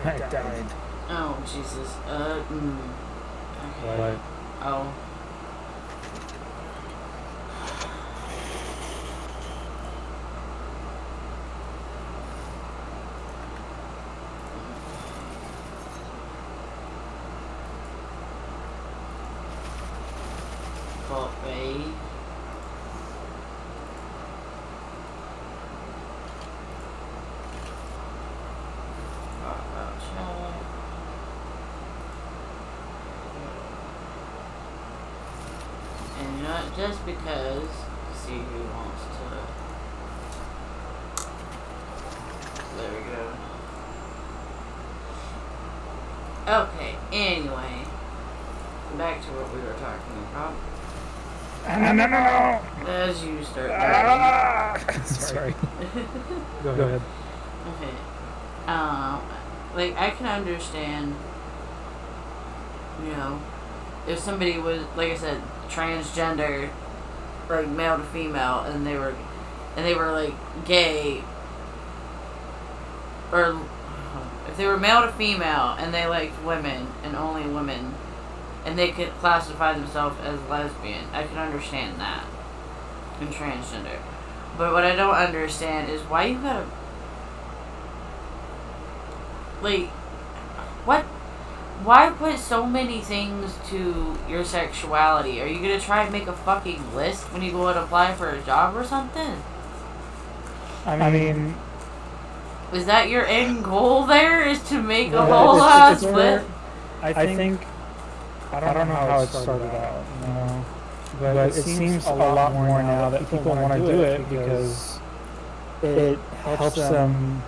I died. Oh, Jesus. Okay. What? Oh. Fault Bay. And not just because, see who wants to. There we go. Okay, anyway. Back to what we were talking about. No. As you start dying. Sorry. Go ahead. Okay. Like, I can understand, you know, if somebody was, like I said, transgender, like male to female, and they were like gay, or if they were male to female and they liked women and only women, and they could classify themselves as lesbian, I can understand that, and transgender. But what I don't understand is why you gotta, like, what? Why put so many things to your sexuality? Are you gonna try and make a fucking list when you go and apply for a job or something? I mean, is that your end goal there? Is to make a whole ass list? I think I don't know how it started out, you know, but it seems a lot more now that people want to do it because it helps them.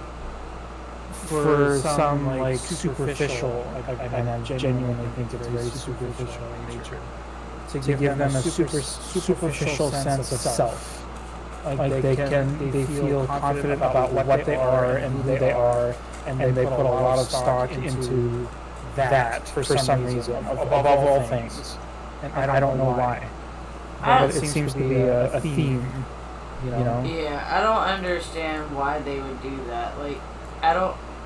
For some, like, superficial, I genuinely think it's very superficial in nature, to give them a superficial sense of self. Like they feel confident about what they are and who they are, and they put a lot of stock into that for some reason, above all things. And I don't know why, but it seems to be a theme, you know? Yeah, I don't understand why they would do that. Like,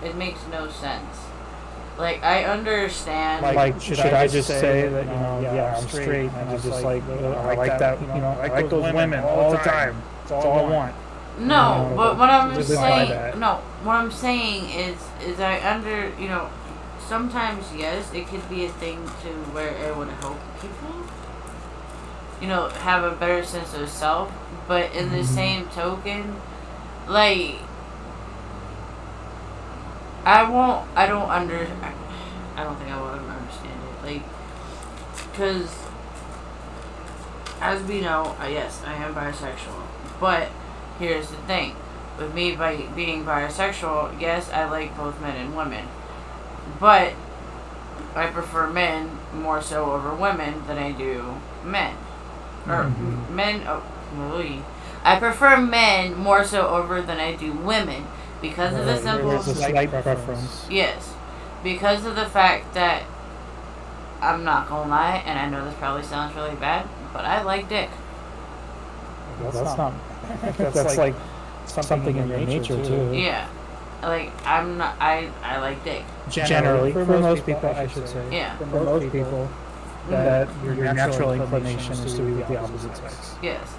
it makes no sense. Like, I understand. Like, should I just say that, you know, yeah, I'm straight, and I just like that, you know, I like those women all the time. That's all I want. No, but what I'm saying, what I'm saying is you know, sometimes, yes, it could be a thing to where it would help people, you know, have a better sense of self, but in the same token, like, I don't think I will ever understand it. Like, because, as we know, yes, I am bisexual. But, here's the thing. With me being bisexual, yes, I like both men and women. But, I prefer men more so over women than I do men. Or, men, I prefer men more so over than I do women. Because of the simple... There's a slight preference. Yes. Because of the fact that, I'm not gonna lie, and I know this probably sounds really bad, but I like dick. That's not... That's like something in your nature, too. Yeah. Like, I like dick. Generally, for most people, I should say. Yeah. For most people, that your natural inclination is to be with the opposite sex. Yes.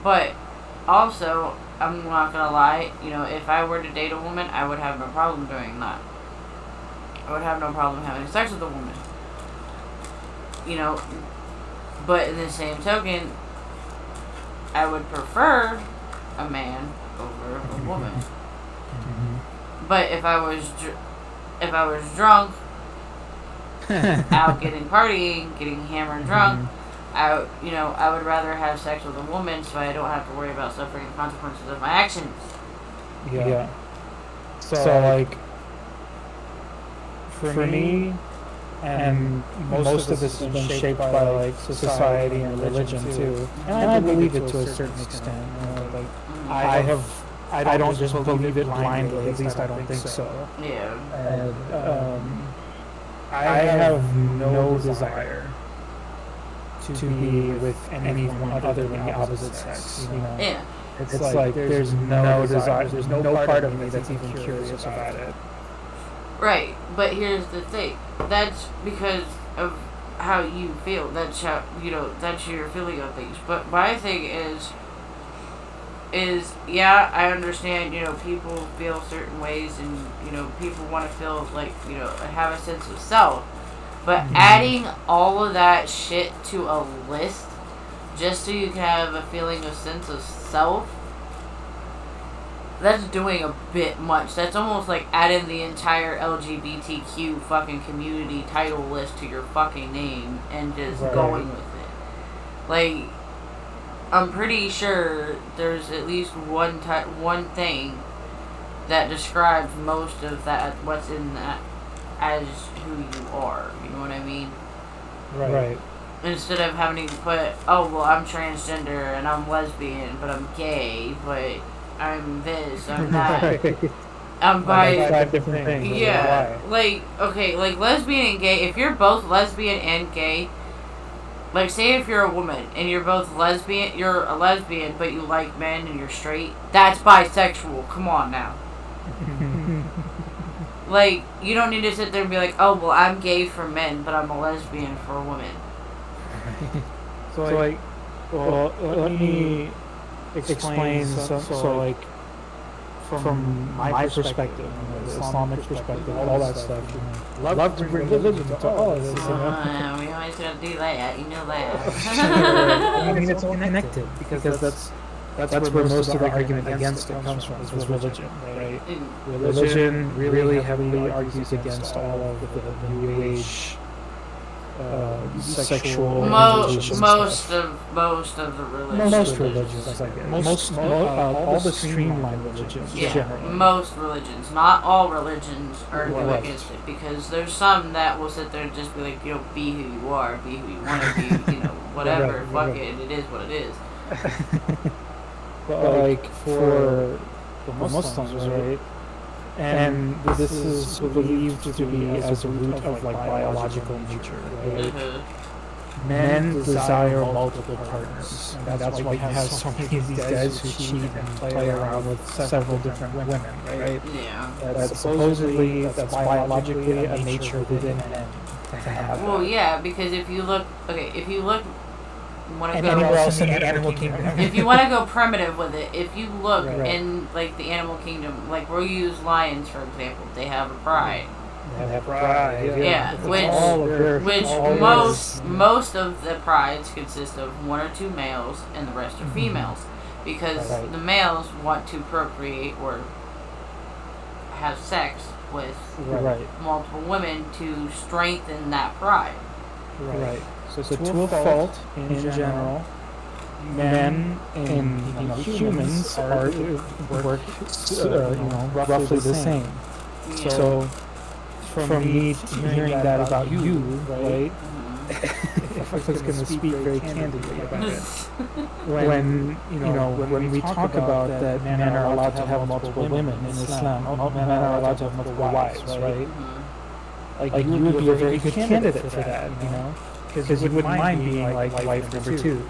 But, also, I'm not gonna lie, you know, if I were to date a woman, I would have no problem doing that. I would have no problem having sex with a woman. You know, but in the same token, I would prefer a man over a woman. But if I was drunk, out partying, getting hammered drunk, I would rather have sex with a woman so I don't have to worry about suffering the consequences of my actions. Yeah. So like, for me, and most of this has been shaped by like society and religion too, and I believe it to a certain extent. You know, like I don't just believe it blindly. At least I don't think so. Yeah. And I have no desire to be with anyone other than the opposite sex. You know? Yeah. It's like there's no desire. There's no part of me that's even curious about it. Right, but here's the thing. That's because of how you feel. That's how, that's your feeling on things. But my thing is yeah, I understand, people feel certain ways and, people want to feel like, have a sense of self. But adding all of that shit to a list just so you can have a feeling of sense of self, that's doing a bit much. That's almost like adding the entire LGBTQ fucking community title list to your fucking name and just going with it. Like, I'm pretty sure there's at least one thing that describes most of that, what's in that, as who you are. You know what I mean? Right. Instead of having to put, oh, well, I'm transgender and I'm lesbian, but I'm gay, but I'm this, I'm that. I'm bi. 5 different things. Yeah. Like, okay, like lesbian and gay, if you're both lesbian and gay, like say if you're a woman and you're both lesbian, you're a lesbian, but you like men and you're straight, that's bisexual. Come on now. Like, you don't need to sit there and be like, oh, well, I'm gay for men, but I'm a lesbian for women. So let me explain. So like, from my perspective, the Islamic perspective, all that stuff. Love to bring religion to all of this. We always gotta do that. You know that. I mean, it's all connected because that's where most of the argument against it comes from, is religion, right? Religion really heavily argues against all of the New Age sexual most of the religions. Most religions, I guess. All the streamlined religions. Yeah, generally. Most religions. Not all religions are against it, because there's some that will sit there and just be like, be who you are, be who you want to be, whatever, fuck it, it is what it is. But like for the Muslims, right? And this is believed to be as a root of like biological nature, right? Mm-hmm. Men desire multiple partners, and that's why you have so many of these guys who cheat and play around with several different women, right? Yeah. That's supposedly, that's biologically a nature within men to have. Well, yeah, because if you look, anywhere else in the animal kingdom. If you want to go primitive with it, if you look in like the animal kingdom, like we'll use lions for example, they have a pride. They have pride. Yeah, which most of the prides consist of 1 or 2 males and the rest are females, because the males want to procreate or have sex with multiple women to strengthen that pride. Right. So to a fault, in general, men and humans are work roughly the same. Yeah. So from me hearing that about you, right? If I was going to speak very candidly about it, when we talk about that men are allowed to have multiple women in Islam, men are allowed to have multiple wives, right? Like you would be a very good candidate for that, because you wouldn't mind being like wife number 2,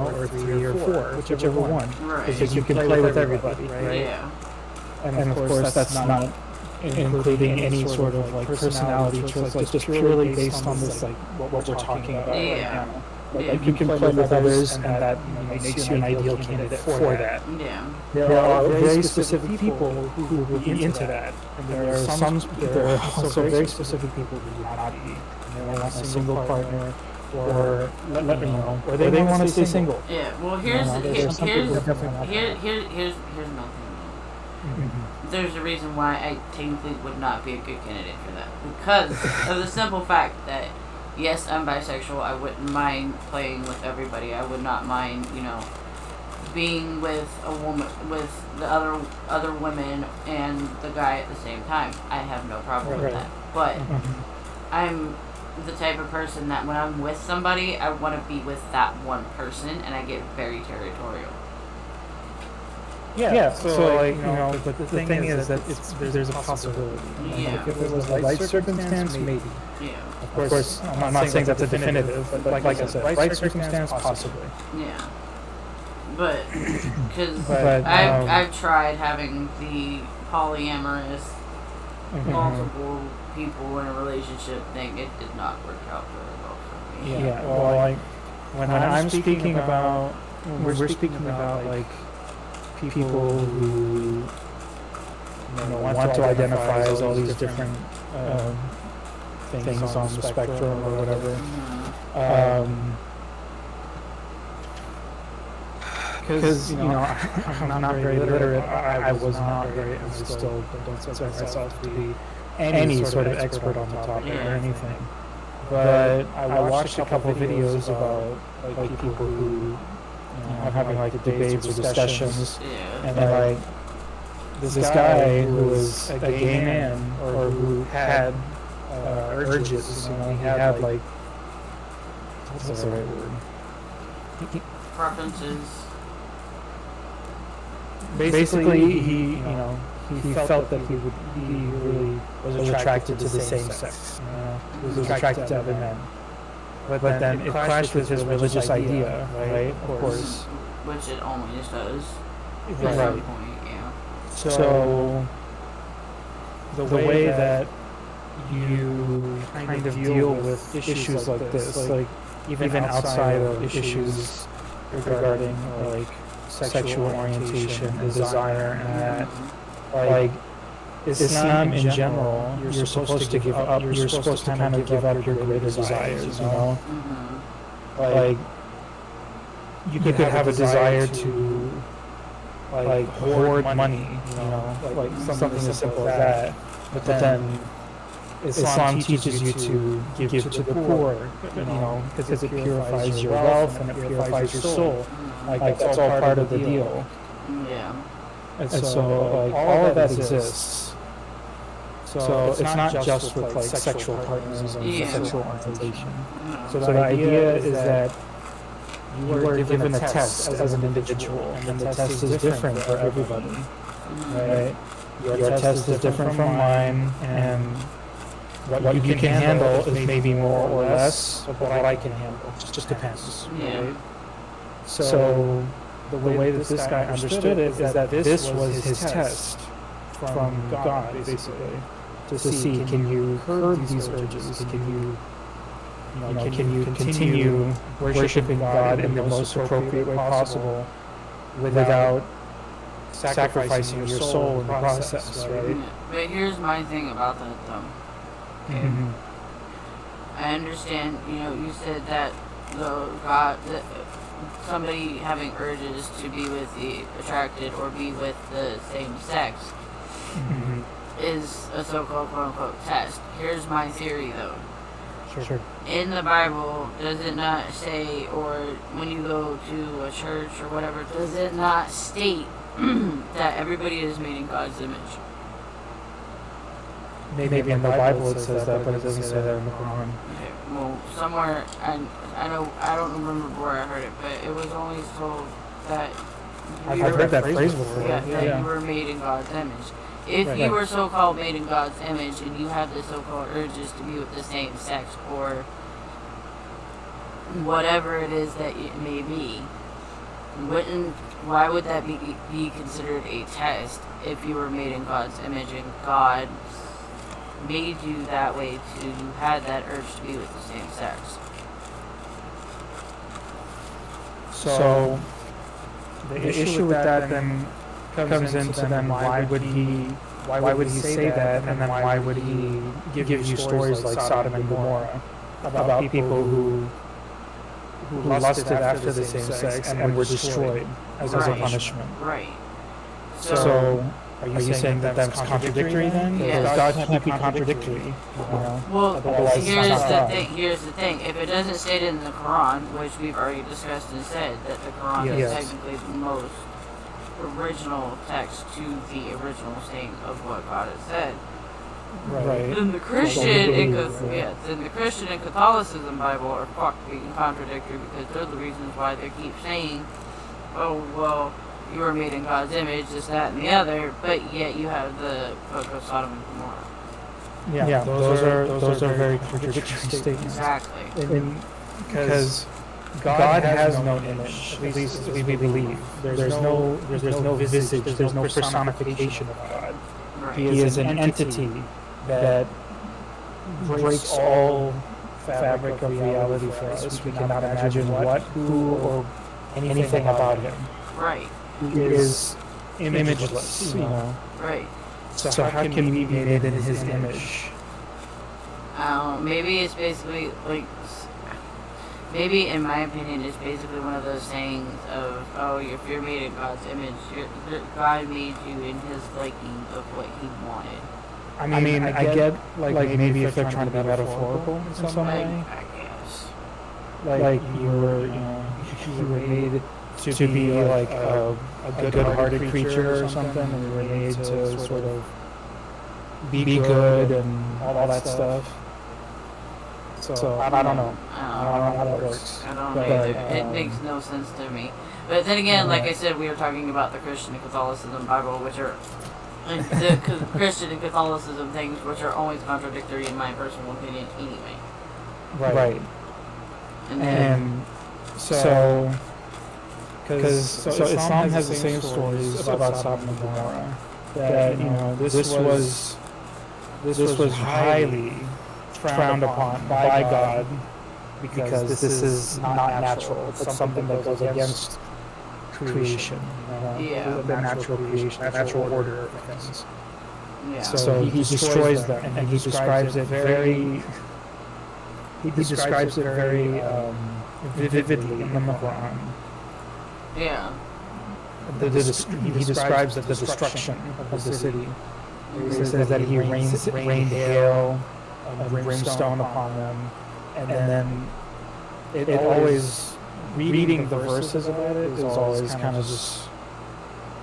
or 3 or 4, whichever one, because you can play with everybody, right? Yeah. And of course, that's not including any sort of like personality choice, like just purely based on this, like what we're talking about right now. Like you can play with others, and that makes you an ideal candidate for that. Yeah. There are very specific people who will be into that, and there are also very specific people who will not be. They want a single partner, or they want to stay single. Yeah. Well, here's another thing. There's a reason why I technically would not be a good candidate for that, because of the simple fact that yes, I'm bisexual. I wouldn't mind playing with everybody. I would not mind, being with a woman, with the other women and the guy at the same time. I have no problem with that. But I'm the type of person that when I'm with somebody, I want to be with that one person, and I get very territorial. Yeah, so but the thing is that there's a possibility. Yeah. If it was the right circumstance, maybe. Yeah. Of course, I'm not saying that's a definitive, but like I said, right circumstance, possibly. Yeah. But, because I've I've tried having the polyamorous multiple people in a relationship thing, it did not work out very well for me. Yeah. Well, like when I'm speaking about, when we're speaking about like people who want to identify as all these different things on the spectrum or whatever. Because I'm not very literate. I was not very. I still don't consider myself to be any sort of expert on the topic or anything. But I watched a couple of videos about like people who are having like debates or discussions, and then like this guy who was a gay man or who had urges, he had like what's the right word? Preferences. Basically, he felt that he really was attracted to the same sex. He was attracted to other men. But then it clashed with his religious idea, right? Of course. Which it always does. Right. At some point, yeah. So the way that you kind of deal with issues like this, like even outside of issues regarding like sexual orientation and desire and that, like Islam in general, you're supposed to give up, you're supposed to kind of give up your greater desires, Like you could have a desire to like hoard money, like something as simple as that. But then Islam teaches you to give to the poor, because it purifies your wealth and it purifies your soul. Like that's all part of the deal. Yeah. And so like all of that exists. So it's not just with like sexual partners and sexual orientation. So the idea is that you are given a test as an individual, and the test is different for everybody, right? Your test is different from mine, and what you can handle is maybe more or less of what I can handle. It just depends, right? So the way that this guy understood it is that this was his test from God, basically, to see, can you curb these urges? Can you continue worshiping God in the most appropriate way possible without sacrificing your soul in the process, right? But here's my thing about that, though. Okay. I understand, you said that somebody having urges to be with the attracted or be with the same sex is a so-called quote-unquote test. Here's my theory, though. Sure. In the Bible, does it not say, or when you go to a church or whatever, does it not state that everybody is made in God's image? Maybe in the Bible it says that, but it doesn't say that in the Quran. Okay, well, somewhere, I don't remember where I heard it, but it was always told that I've heard that phrase before. That you were made in God's image. If you were so-called made in God's image and you had the so-called urges to be with the same sex or whatever it is that it may be, why would that be considered a test if you were made in God's image and God made you that way you had that urge to be with the same sex? So the issue with that then comes into then why would he say that, and then why would he give you stories like Sodom and Gomorrah about people who lusted after the same sex and were destroyed as a punishment? Right. So are you saying that that's contradictory then? Yes. Because God can't be contradictory. Well, Otherwise here's the thing. If it doesn't state it in the Quran, which we've already discussed and said, that the Quran is technically the most original text to the original saying of what God has said. Right. Then the Christian and Catholicism Bible are fucking contradictory because they're the reasons why they keep saying, oh, well, you were made in God's image, this, that, and the other, but yet you have the book of Sodom and Gomorrah. Yeah, those are very contradictory statements. Exactly. Because God has no image, at least as we believe. There's no visage, there's no personification of God. Right. He is an entity that breaks all fabric of reality for us. We cannot imagine what, who, or anything about him. Right. He is imageless, you know. Right. So how can we be made in his image? Maybe it's basically like, maybe in my opinion, it's basically one of those sayings of, oh, if you're made in God's image, God made you in his liking of what he wanted. I mean, I get like maybe if they're trying to be metaphorical in some way. I guess. Like you were made to be like a good-hearted creature or something, and you were made to sort of be good and all that stuff. So I don't know. I don't know how that works. I don't know either. It makes no sense to me. But then again, like I said, we were talking about the Christian and Catholicism Bible, which are the Christian and Catholicism things, which are always contradictory in my personal opinion, anyway. Right. And so Islam has the same stories about Sodom and Gomorrah. That this was highly frowned upon by God because this is not natural. It's something that goes against creation. The natural creation, the natural order of things. Yeah. So he destroys them, and he describes it very. He describes it very vividly in the Quran. Yeah. He describes the destruction of the city. He says that he rained hail and brimstone upon them, and then it always, reading the verses about it is always kind of just,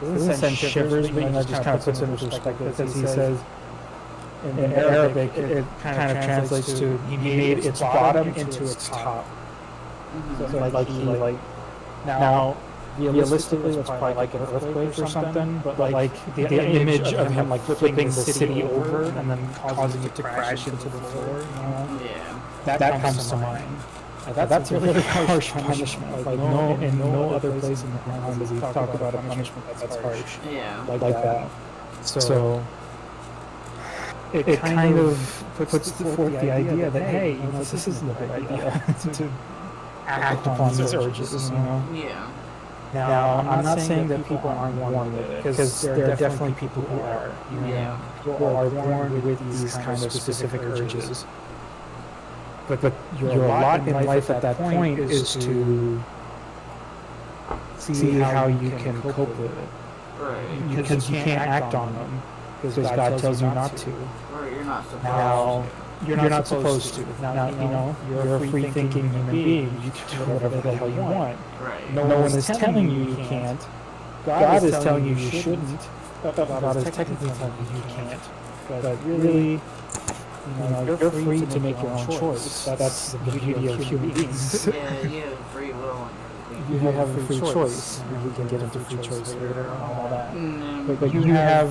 doesn't send shivers, but just kind of puts it in perspective, because he says, in Arabic, it kind of translates to, he made its bottom into its top. So now, realistically, it's probably like an earthquake or something, but like the image of him like flipping the city over and then causing it to crash into the floor, Yeah. that comes to mind. That's a really harsh punishment. Like no other place in the Quran does he talk about a punishment that's harsh. Yeah. Like that. So it kind of puts forth the idea that, hey, this isn't a good idea to act upon these urges, Yeah. Now, I'm not saying that people aren't born with it, because there are definitely people who are. Yeah. Who are born with these kind of specific urges. But your lot in life at that point is to see how you can cope with it. Right. Because you can't act on them, because God tells you not to. Or you're not supposed Now, you're not supposed to. Now, you're a free-thinking human being. You can do whatever the hell you want. Right. No one is telling you can't. God is telling you shouldn't. God is technically telling you can't. But really, you're free to make your own choice. That's the beauty of human beings. Yeah, you have free will. You have a free choice. We can get into free choice later and all that. Mm-hmm. But you have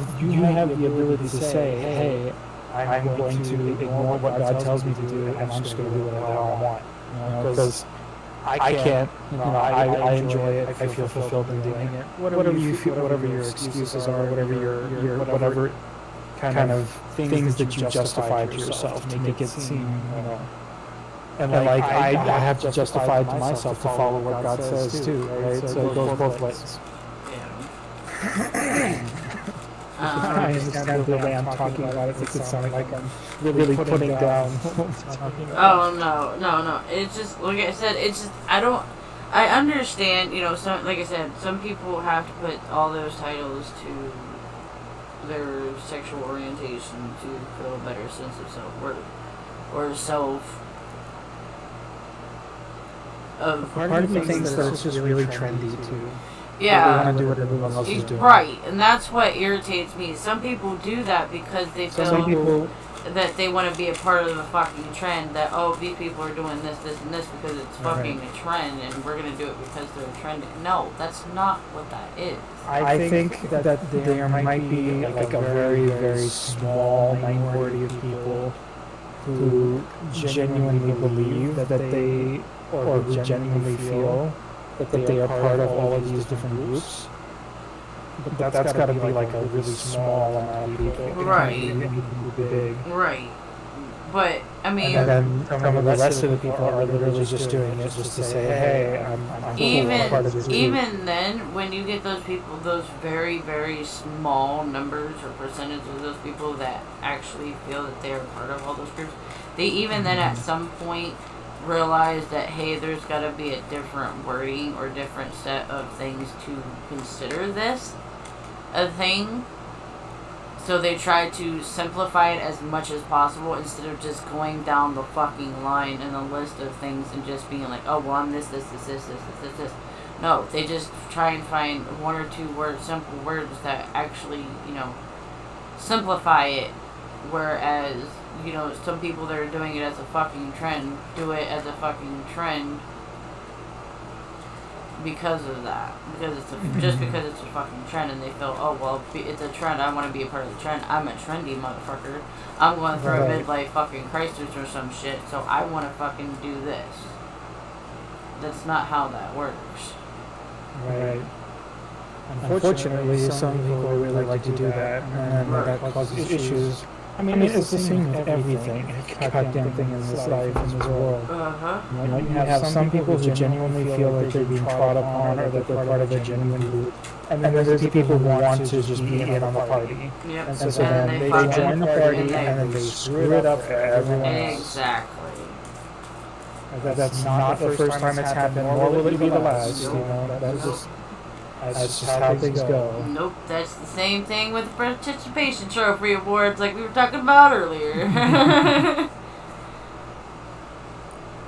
the ability to say, hey, I'm going to ignore what God tells me to do, and I'm just going to do whatever I want. Because I can't, I enjoy it, I feel fulfilled in doing it. Whatever you feel, whatever your excuses are, whatever kind of things that you justify to yourself to make it seem, And like I have to justify it to myself to follow what God says too, right? So it goes both ways. Yeah. I understand the way I'm talking about it makes it sound like I'm really putting down what I'm talking about. Oh no. It's just like I said. It's just I understand. Some, like I said, some people have to put all those titles to their sexual orientation to feel a better sense of self-worth or self. Part of me thinks that it's just really trendy too. Yeah. They want to do what everyone else is doing. Right, and that's what irritates me. Some people do that because they feel that they want to be a part of the fucking trend. That these people are doing this, and this because it's fucking a trend, and we're gonna do it because they're trending. No, that's not what that is. I think that there might be like a very, very small minority of people who genuinely believe that they, or who genuinely feel that they are part of all of these different groups. But that's got to be like a really small amount of people. Right. Who be big. Right. But, I mean... And then some of the rest of the people are literally just doing it just to say, hey, I'm cool, I'm part of this group. Even then, when you get those people, those very, very small numbers or percentage of those people that actually feel that they are part of all those groups, they even then at some point realize that, hey, there's got to be a different wording or different set of things to consider this a thing. So they try to simplify it as much as possible instead of just going down the fucking line and the list of things and just being like, oh, well, I'm this. No, they just try and find one or two simple words that actually, simplify it. Whereas, some people that are doing it as a fucking trend do it as a fucking trend because of that. Just because it's a fucking trend and they feel, oh, well, it's a trend, I want to be a part of the trend. I'm a trendy motherfucker. I'm going through a midlife fucking crisis or some shit, so I want to fucking do this. That's not how that works. Right. Unfortunately, some people really like to do that, and that causes issues. I mean, it's the same with everything. Goddamn thing in this life, in this world. You have some people who genuinely feel like they're being trod upon or that they're part of a genuine group. And then there's the people who want to just be in on the party. Yep. And so then they join the party and then they screw it up for everyone else. Exactly. That's not the first time it's happened, nor will it be the last. That's just how things go. Nope, that's the same thing with the participation trophy awards like we were talking about earlier.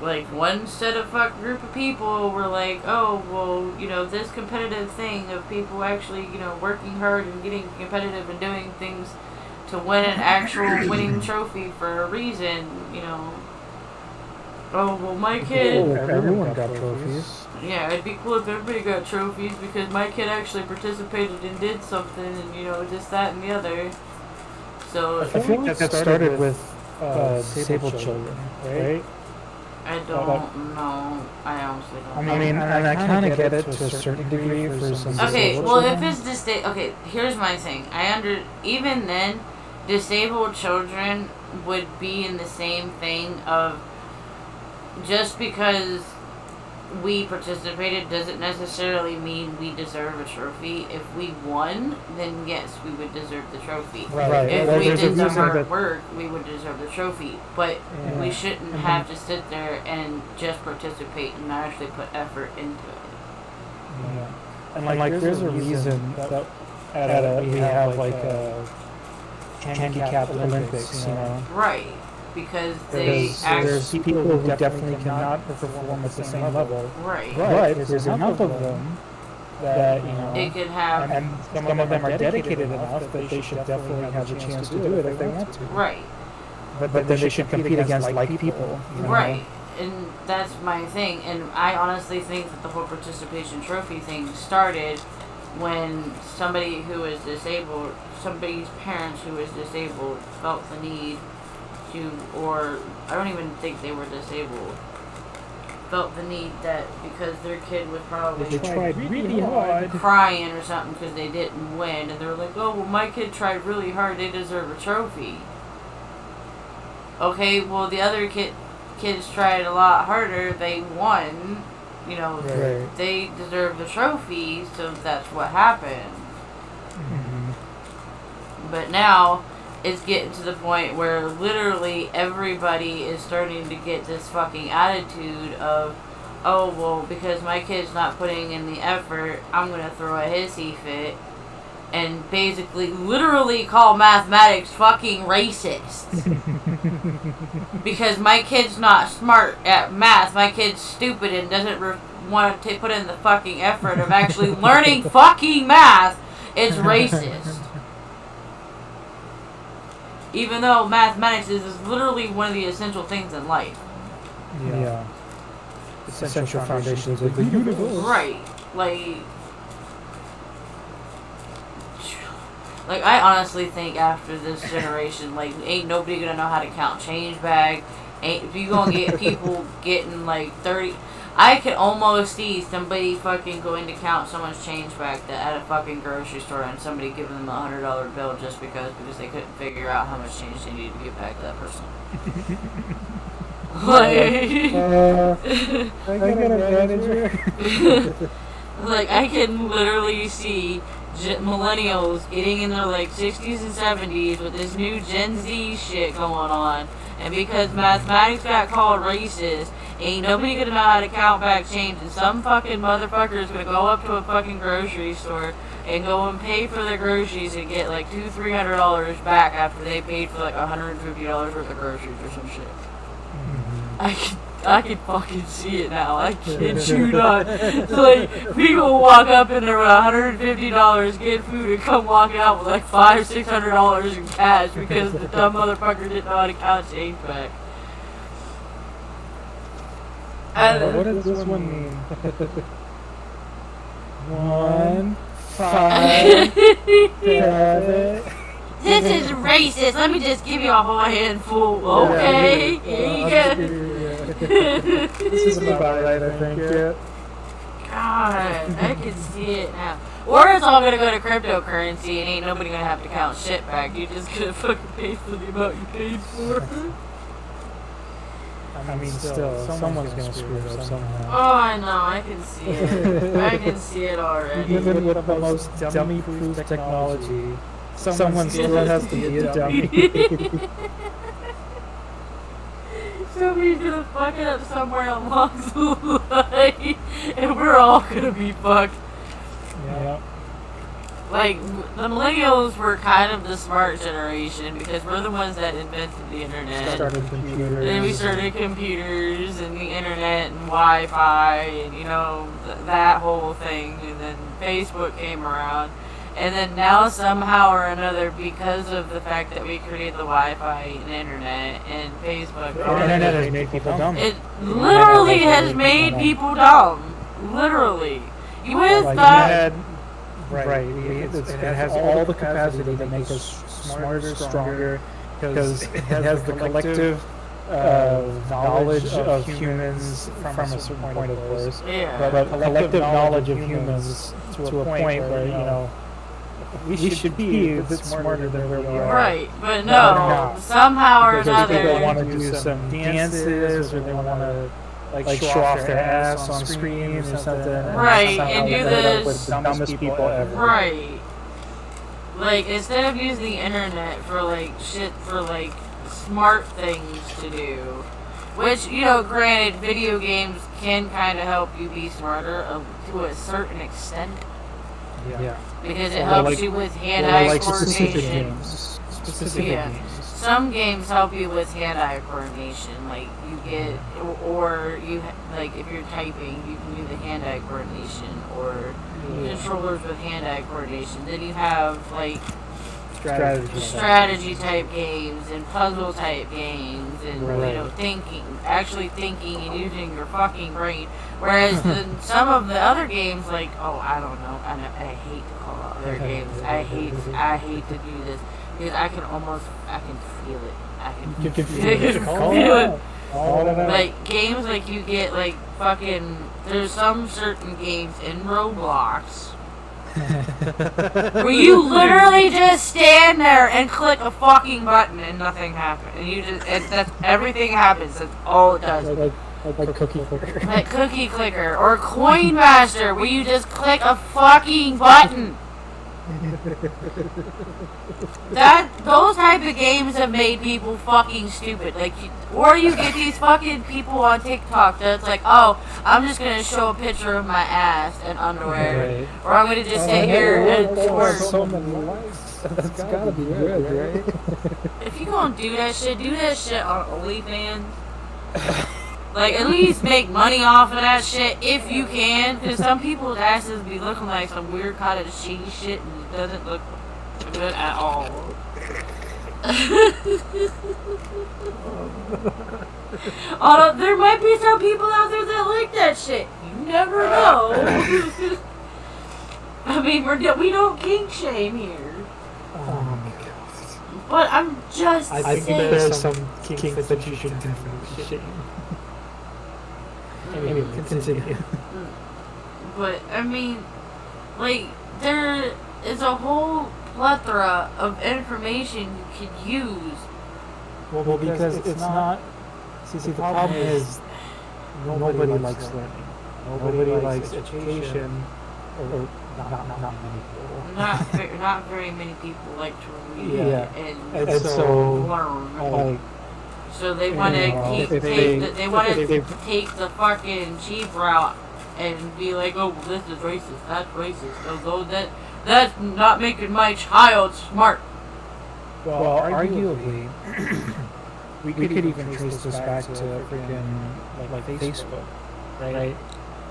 Like, one set of group of people were like, oh, well, this competitive thing of people actually, working hard and getting competitive and doing things to win an actual winning trophy for a reason, Oh, well, my kid... Oh, everyone got trophies. Yeah, it'd be cool if everybody got trophies because my kid actually participated and did something and, just that and the other. So... I feel like that started with disabled children, right? I don't know. I honestly don't know. I mean, and I kind of get it to a certain degree for some okay, well, if it's okay, here's my thing. Even then, disabled children would be in the same thing of just because we participated doesn't necessarily mean we deserve a trophy. If we won, then yes, we would deserve the trophy. Right. If we did the hard work, we would deserve the trophy. But we shouldn't have to sit there and just participate and not actually put effort into it. Yeah. And like there's a reason that we have like a handicap Olympics, Right. Because there's people who definitely cannot perform at the same level. Right. But there's enough of them that, it could have... And some of them are dedicated enough that they should definitely have a chance to do it if they want to. Right. But then they should compete against like people. Right. And that's my thing. And I honestly think that the whole participation trophy thing started when somebody who is disabled, somebody's parents who is disabled felt the need or I don't even think they were disabled, felt the need that because their kid was probably they tried really hard crying or something because they didn't win, and they were like, oh, well, my kid tried really hard, they deserve a trophy. Okay, well, the other kids tried a lot harder, they won, right. They deserve the trophy, so that's what happened. But now it's getting to the point where literally everybody is starting to get this fucking attitude of, oh, well, because my kid's not putting in the effort, I'm going to throw a hissy fit and basically literally call mathematics fucking racist. Because my kid's not smart at math, my kid's stupid and doesn't want to put in the fucking effort of actually learning fucking math, it's racist. Even though mathematics is literally one of the essential things in life. Yeah. Essential foundations of the universe. Right. Like, I honestly think after this generation, ain't nobody gonna know how to count change bag. You gonna get people getting, 30... I could almost see somebody fucking going to count someone's change back at a fucking grocery store and somebody giving them $100 bill just because they couldn't figure out how much change they needed to give back to that person. I get a manager. Like, I can literally see millennials getting in their, like, 60s and 70s with this new Gen Z shit going on. And because mathematics got called racist, ain't nobody gonna know how to count back change. And some fucking motherfucker is gonna go up to a fucking grocery store and go and pay for their groceries and get, like, $200-300 back after they paid for, like, $150 worth of groceries or some shit. I can fucking see it now. I kid you not. Like, people walk up in there with $150, get food, and come walking out with like $500-600 in cash because the dumb motherfucker didn't know how to count change back. What does this one mean? 1, 5, 7. This is racist. Let me just give you a whole handful. Okay, here you go. This is about right, I think. Yeah. God, I can see it now. Or it's all gonna go to cryptocurrency and ain't nobody gonna have to count shit back. You just gonna fucking pay for the amount you paid for. I mean, still, someone's gonna screw it up somehow. Oh, I know. I can see it. I can see it already. Even with the most dummy-proof technology, someone still has to be a dummy. Somebody's gonna fuck it up somewhere along the line, and we're all gonna be fucked. Yeah. Like, the millennials were kind of the smart generation because we're the ones that invented the internet. Started computers. Then we started computers and the internet and Wi-Fi and, you know, that whole thing. And then Facebook came around. And then now somehow or another, because of the fact that we created the Wi-Fi and internet and Facebook, The internet has made people dumb. it literally has made people dumb. Literally. You would have Like, thought... Right, it has all the capacity to make us smarter, stronger, because it has the collective knowledge of humans from a certain point, of course. Yeah. But collective knowledge of humans to a point where, you know, we should be a bit smarter than where we are. Right, but no, somehow or Because people another... want to do some dances, or they want to like show off their ass on screen or something. Right, and do this... with the dumbest people ever. Right. Like, instead of using the internet for, like, shit for, like, smart things to do, which, you know, granted, video games can kind of help you be smarter to a certain extent. Yeah. Because it helps you with hand-eye coordination. Specific games. Some games help you with hand-eye coordination. Like, you get, or you, like, if you're typing, you can do the hand-eye coordination, or controllers with hand-eye coordination. Then you have, like, strategy type games and puzzle type games and you know, actually thinking and using your fucking brain. Whereas some of the other games, like, oh, I don't know, I hate to call out other games. I hate to do this because I can feel it. I can feel it. Like games like you get like fucking. There's some certain games in Roblox where you literally just stand there and click a fucking button and nothing happens. And you just, that's everything happens. That's all it does. Like Cookie Clicker. Like Cookie Clicker or Coin Master, where you just click a fucking button. Those type of games have made people fucking stupid. Like, or you get these fucking people on TikTok that's like, oh, I'm just gonna show a picture of my ass and underwear, or I'm gonna just sit here and twerk. So many likes. That's gotta be good, right? If you gonna do that shit on OnlyFans. Like, at least make money off of that shit if you can, because some people's asses be looking like some weird cottage cheese shit and it doesn't look good at all. Although there might be some people out there that like that shit. You never know. I mean, we don't kink shame here. Oh my god. But I'm just saying. I think there's some kinks that you should definitely shame. Anyway, continue. But I mean, like, there is a whole plethora of information you could use. Well, because it's not. See, the problem is nobody likes learning. Nobody likes education, or not many people. Not very many people like to read and so learn. So they want to take the fucking cheap route and be like, oh, well, this is racist, that's racist, although that's not making my child smart. Well, arguably, we could even trace this back to freaking like Facebook, right?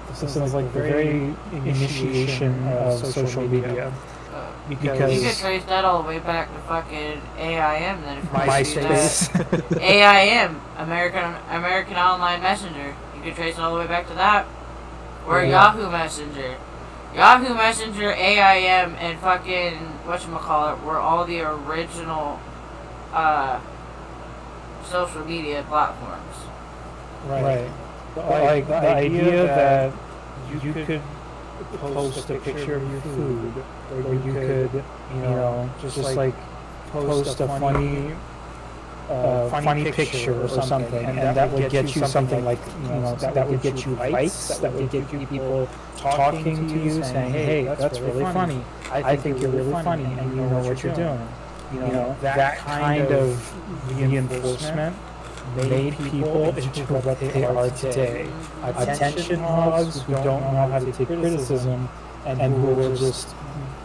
This is like the very initiation of social media. Because you could trace that all the way back to fucking AIM then. If MySpace. AIM, American Online Messenger. You could trace it all the way back to that. Or Yahoo Messenger. Yahoo Messenger, AIM, and fucking whatchamacallit were all the original social media platforms. Right. Like the idea that you could post a picture of your food, or you could, just like post a funny picture or something, and that would get you something like, that would get you likes, that would get you people talking to you, saying, hey, that's really funny. I think you're really funny, and you know what you're doing. That kind of reinforcement made people into what they are today. Attention hogs who don't know how to take criticism and who will just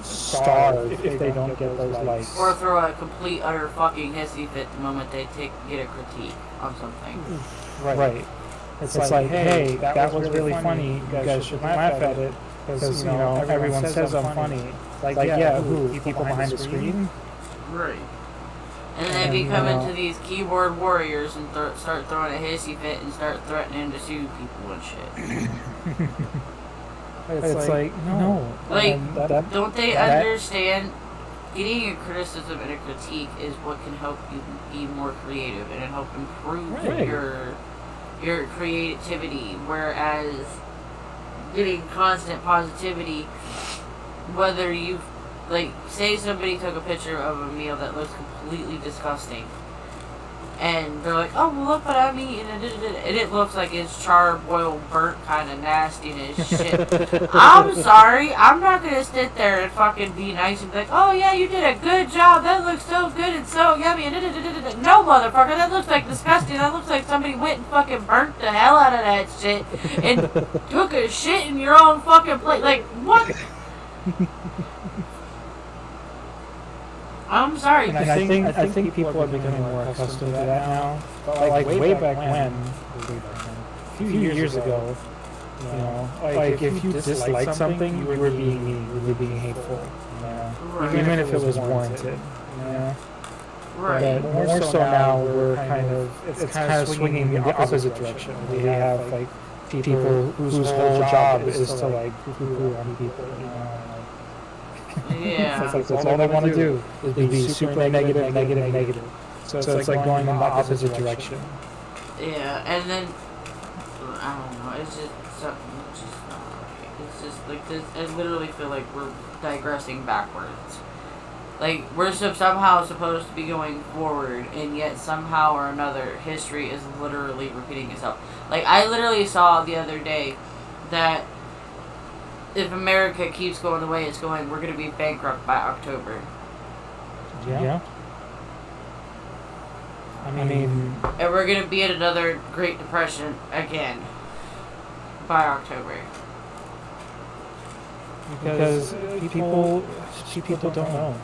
starve if they don't get those likes. Or throw a complete, utter fucking hissy fit the moment they get a critique on something. Right. It's like, hey, that was really funny. You guys should laugh at it because, everyone says I'm funny. Like, yeah, who? People behind the screen? Right. And then they become into these keyboard warriors and start throwing a hissy fit and start threatening to sue people and shit. It's like, no. Like, don't they understand getting a criticism and a critique is what can help you be more creative and help improve your creativity, whereas getting constant positivity, whether you like, say somebody took a picture of a meal that looks completely disgusting, and they're like, oh, well, look what I'm eating, and it looks like it's charboiled, burnt, kind of nastiness shit. I'm sorry, I'm not going to sit there and fucking be nice and be like, oh, yeah, you did a good job, that looks so good and so yummy, and no, motherfucker, that looks like disgusting, that looks like somebody went and fucking burnt the hell out of that shit, and took a shit in your own fucking plate, like, what? I'm sorry. And I think people are becoming more accustomed to that now. But like way back when, a few years ago, like if you disliked something, you were being mean, you were being hateful. Right. Even if it was warranted. Right. But more so now, it's kind of swinging in the opposite direction. We have like people whose whole job is to like poo-poo on people. Yeah. It's like that's all they want to do is be super negative. So it's like going in the opposite direction. Yeah, and then I don't know. It's just something. It's just not right. It's just like this. I literally feel like we're digressing backwards. Like we're somehow supposed to be going forward, and yet somehow or another, history is literally repeating itself. Like I literally saw the other day that if America keeps going the way it's going, we're going to be bankrupt by October. Yeah. I mean... And we're going to be in another Great Depression again by October. Because people don't know.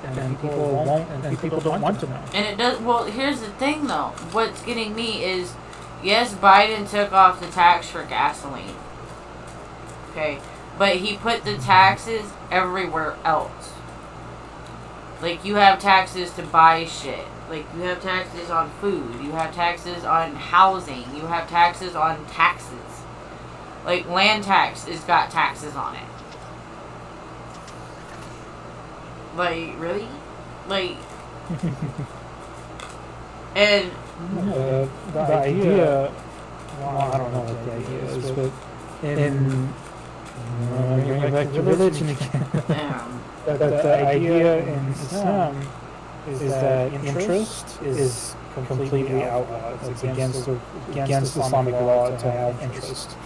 And people won't, and people don't want to know. And it does... Well, here's the thing, though. What's getting me is, yes, Biden took off the tax for gasoline. Okay? But he put the taxes everywhere else. Like, you have taxes to buy shit. Like, you have taxes on food. You have taxes on housing. You have taxes on taxes. Like, land tax has got taxes on it. Like, really? Like... and... the idea I don't know what the idea is, but in going back to religion again, but the idea in Islam is that interest is completely outlawed. It's against Islamic law to have interest.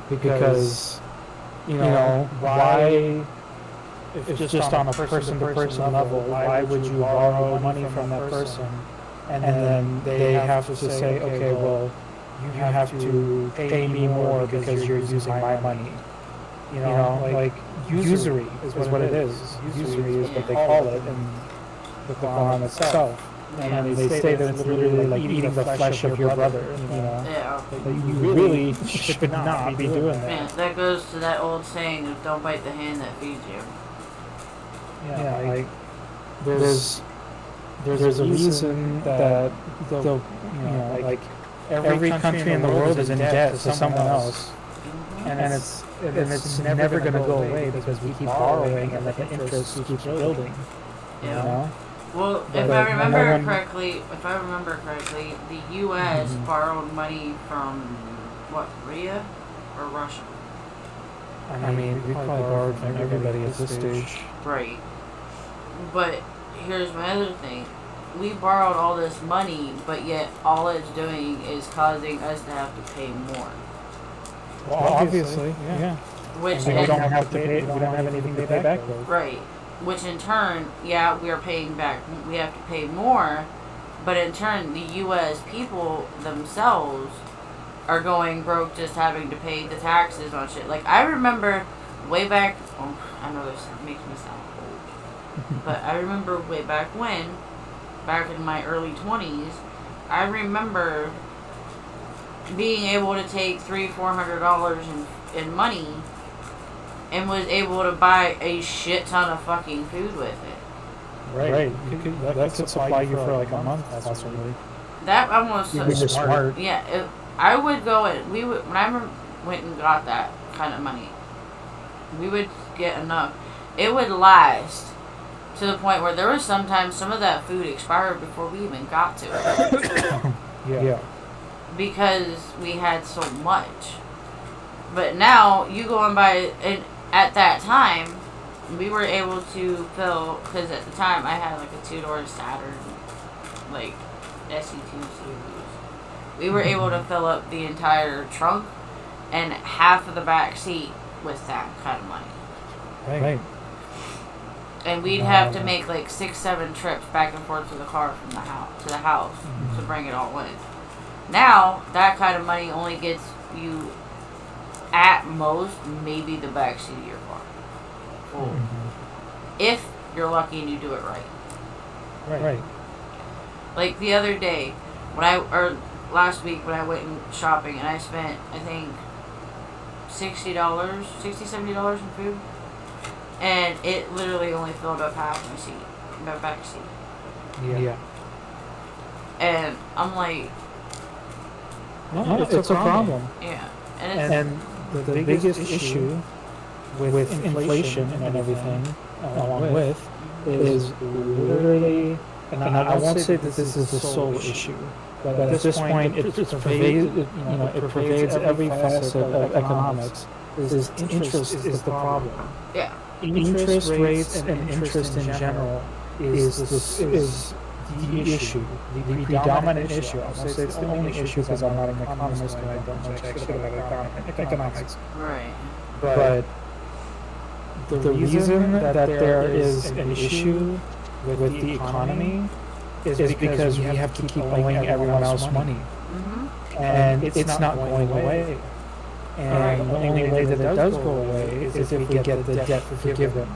Because, why, if just on a person-to-person level, why would you borrow money from that person and then they have to say, okay, well, you have to pay me more because you're using my money. Like usury is what it is. Usury is what they call it in the Quran itself. And they say that it's literally like eating the flesh of your brother. Yeah. That you really should not be doing that. Man, that goes to that old saying of don't bite the hand that feeds you. Yeah, like there's a reason that like every country in the world is in debt to someone else, and it's never going to go away because we keep borrowing and the interest keeps building. Yeah. Well, if I remember correctly, the U.S. borrowed money from Korea or Russia? I mean, we probably borrowed from everybody at this stage. Right. But here's my other thing. We borrowed all this money, but yet all it's doing is causing us to have to pay more. Well, obviously, yeah. Which we don't have to pay. We don't have anything to pay back. Right. Which in turn, yeah, we are paying back. We have to pay more, but in turn, the U.S. people themselves are going broke just having to pay the taxes on shit. Like I remember way back. Oh, I know this makes me sound old, but I remember way back when. Back in my early 20s, I remember being able to take $300-400 in money and was able to buy a shit ton of fucking food with it. Right. That could supply you for like a month, possibly. That almost. You're smart. Yeah, I would go and we would when I went and got that kind of money. We would get enough. It would last. To the point where there was sometimes some of that food expired before we even got to it. Yeah. Because we had so much. But now you go and buy, and at that time, we were able to fill, because at the time I had like a 2-door Saturn, like SE2 series. We were able to fill up the entire trunk and half of the back seat with that kind of money. Right. And we'd have to make like 6-7 trips back and forth to the car from the house to bring it all in. Now that kind of money only gets you at most maybe the back seat of your car, if you're lucky and you do it right. Right. Like the other day, last week when I went shopping and I spent I think $70 in food. And it literally only filled up half my back seat. Yeah. And I'm like, no, it's a problem. Yeah. And the biggest issue with inflation and everything, along with, is literally, and I won't say that this is the sole issue, but at this point, it pervades every facet of economics. Is interest is the problem. Yeah. Interest rates and interest in general is the issue, the predominant issue. I'll say it's the only issue because I'm not an economist and I don't know shit about economics. Right. But the reason that there is an issue with the economy is because we have to keep owing everyone else money. And it's not going away. And the only way that it does go away is if we get the debt forgiven.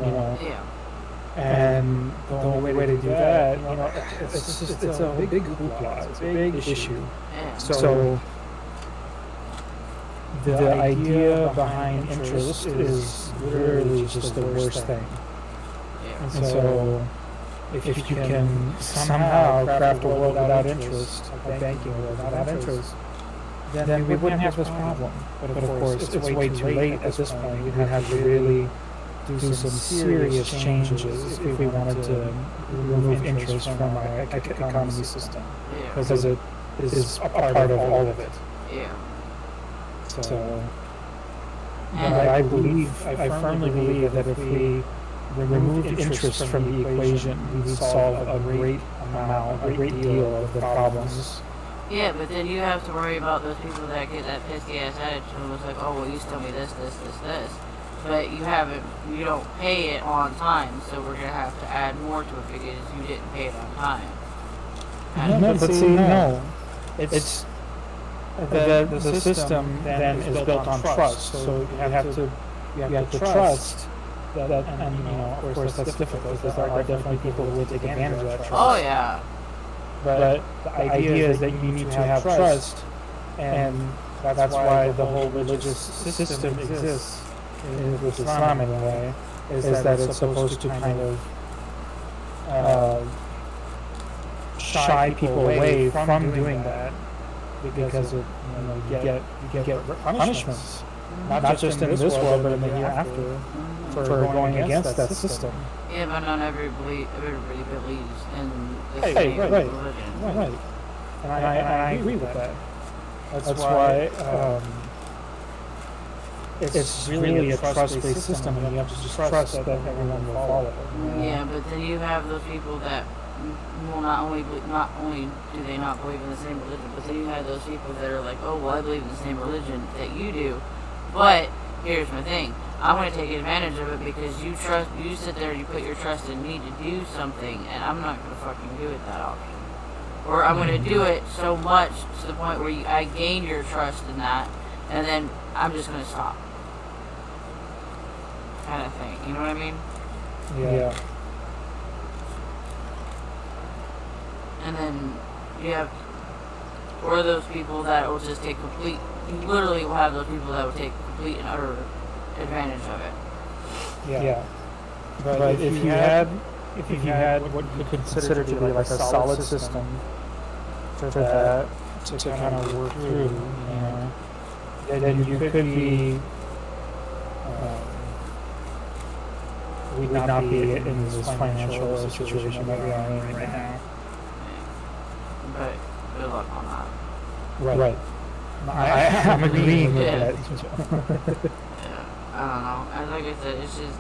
Yeah. And the only way to do that, it's a big hoopla. It's a big issue. Yeah. So the idea behind interest is literally just the worst thing. Yeah. And so if you can somehow craft a world without interest, a banking world without interest, then we wouldn't have this problem. But of course, it's way too late at this point. We'd have to really do some serious changes if we wanted to remove interest from our economy system. Yeah. Because is a part of all of it. Yeah. So, And but I firmly believe that if we removed interest from the equation, we'd solve a great deal of the problems. yeah, but then you have to worry about those people that get that pissy ass attitude and it's like, oh, well, you tell me this. But you don't pay it on time, so we're gonna have to add more to it because you didn't pay it on time. No, but see, no. It's the system then is built on trust. So you have to trust that, and you know, of course, that's difficult because there are definitely people who will take advantage of that trust. Oh yeah. But the idea is that you need to have trust, and that's why the whole religious system exists with Islam anyway, is that it's supposed to kind of shy people away from doing that because you get punishments, not just in this world but in the year after for going against that system. Yeah, but not everybody believes in the Right, same right, religion. right. And I agree with that. That's why it's really a trust-based system, and you have to just trust that everyone will follow it. Yeah, but then you have those people that will not only do they not believe in the same religion, but then you have those people that are like, oh, well, I believe in the same religion that you do, but here's my thing. I'm going to take advantage of it because you sit there and you put your trust in me to do something, and I'm not going to fucking do it that often. Or I'm going to do it so much to the point where I gain your trust in that, and then I'm just going to stop. Kind of thing. You know what I mean? Yeah. And then you have, or those people that will just take complete, you literally will have those people that will take complete and utter advantage of it. Yeah. But if you had what you could consider to be like a solid system for that to kind of work through, you know, then you could be, we'd not be in this financial situation that we are in right now. But good luck on that. Right. I'm agreeing with that. Yeah, I don't know. And like I said, it's just,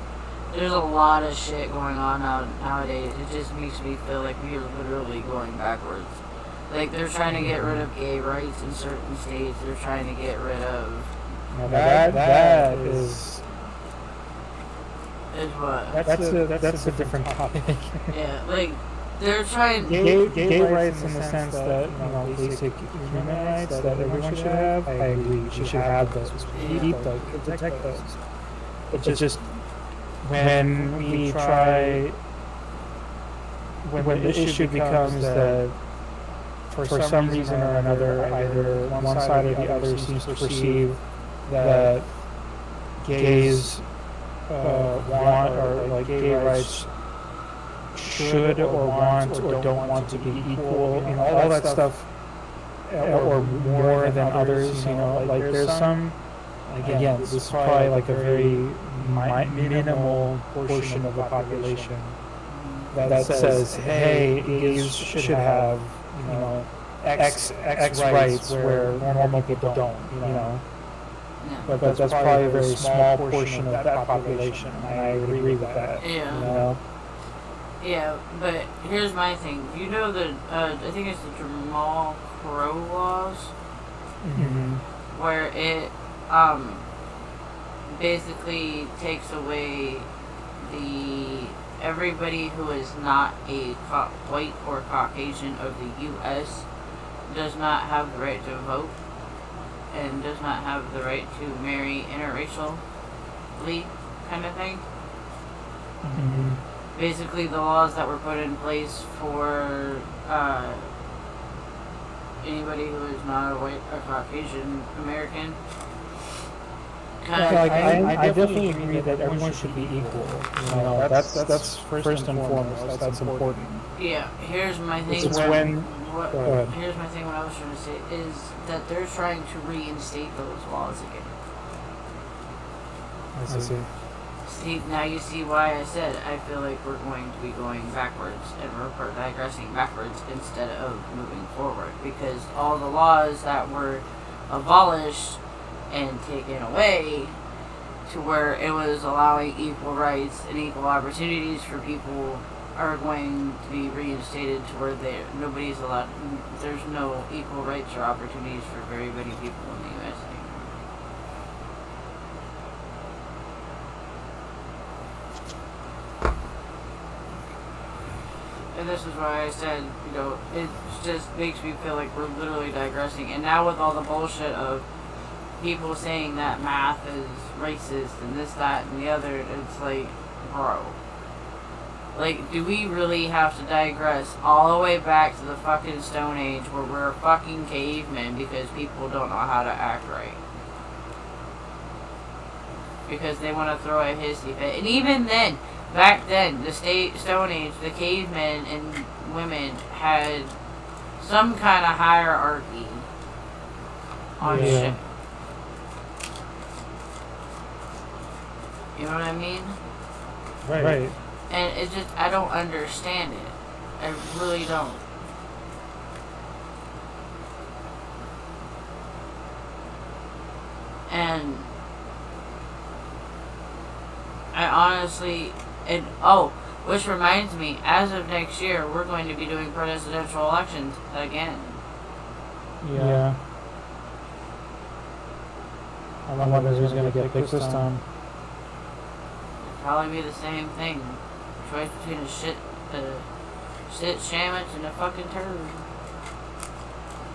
there's a lot of shit going on nowadays. It just makes me feel like we are literally going backwards. Like, they're trying to get rid of gay rights in certain states. They're trying to get rid of... Now that is... Is what? That's a different topic. Yeah, like, they're trying... Gay rights in the sense that, you know, basic human rights that everyone should have, I agree. You should have those. Keep those. Protect those. It's just... when we try... When the issue becomes that for some reason or another, either one side or the other seems to perceive that gays want, or like gay rights should or want or don't want to be equal, you know, all that stuff, or more than others, you know, like there's some, again, this is probably like a very minimal portion of the population that says, hey, gays should have, you know, X rights where normal people don't, you know. Yeah. But that's probably a very small portion of that population, and I agree with that. Yeah. You know? Yeah, but here's my thing. You know the, I think it's the Jamal Crow laws, where it, basically takes away everybody who is not a white or Caucasian of the U.S. does not have the right to vote and does not have the right to marry interracially, kind of thing. Basically, the laws that were put in place for anybody who is not a white or Caucasian American. I definitely agree that everyone should be equal. You know, that's first and foremost. That's important. Yeah, here's my thing. It's when here's my thing. What I was trying to say is that they're trying to reinstate those laws again. I see. See, now you see why I said I feel like we're going to be going backwards and we're digressing backwards instead of moving forward, because all the laws that were abolished and taken away to where it was allowing equal rights and equal opportunities for people are going to be reinstated to where nobody's allowed. There's no equal rights or opportunities for very many people in the U.S. anymore. And this is why I said, it just makes me feel like we're literally digressing. And now with all the bullshit of people saying that math is racist and this, that, and the other, it's like, bro. Like, do we really have to digress all the way back to the fucking Stone Age where we're fucking cavemen because people don't know how to act right? Because they want to throw a hissy fit. And even then, back then, the Stone Age, the cavemen and women had some kind of hierarchy on shit. You know what I mean? Right. And it just, I don't understand it. I really don't. And I honestly, which reminds me, as of next year, we're going to be doing presidential elections again. Yeah. I wonder who's going to get picked this time. Probably be the same thing. Choice between a shit sandwich and a fucking turd.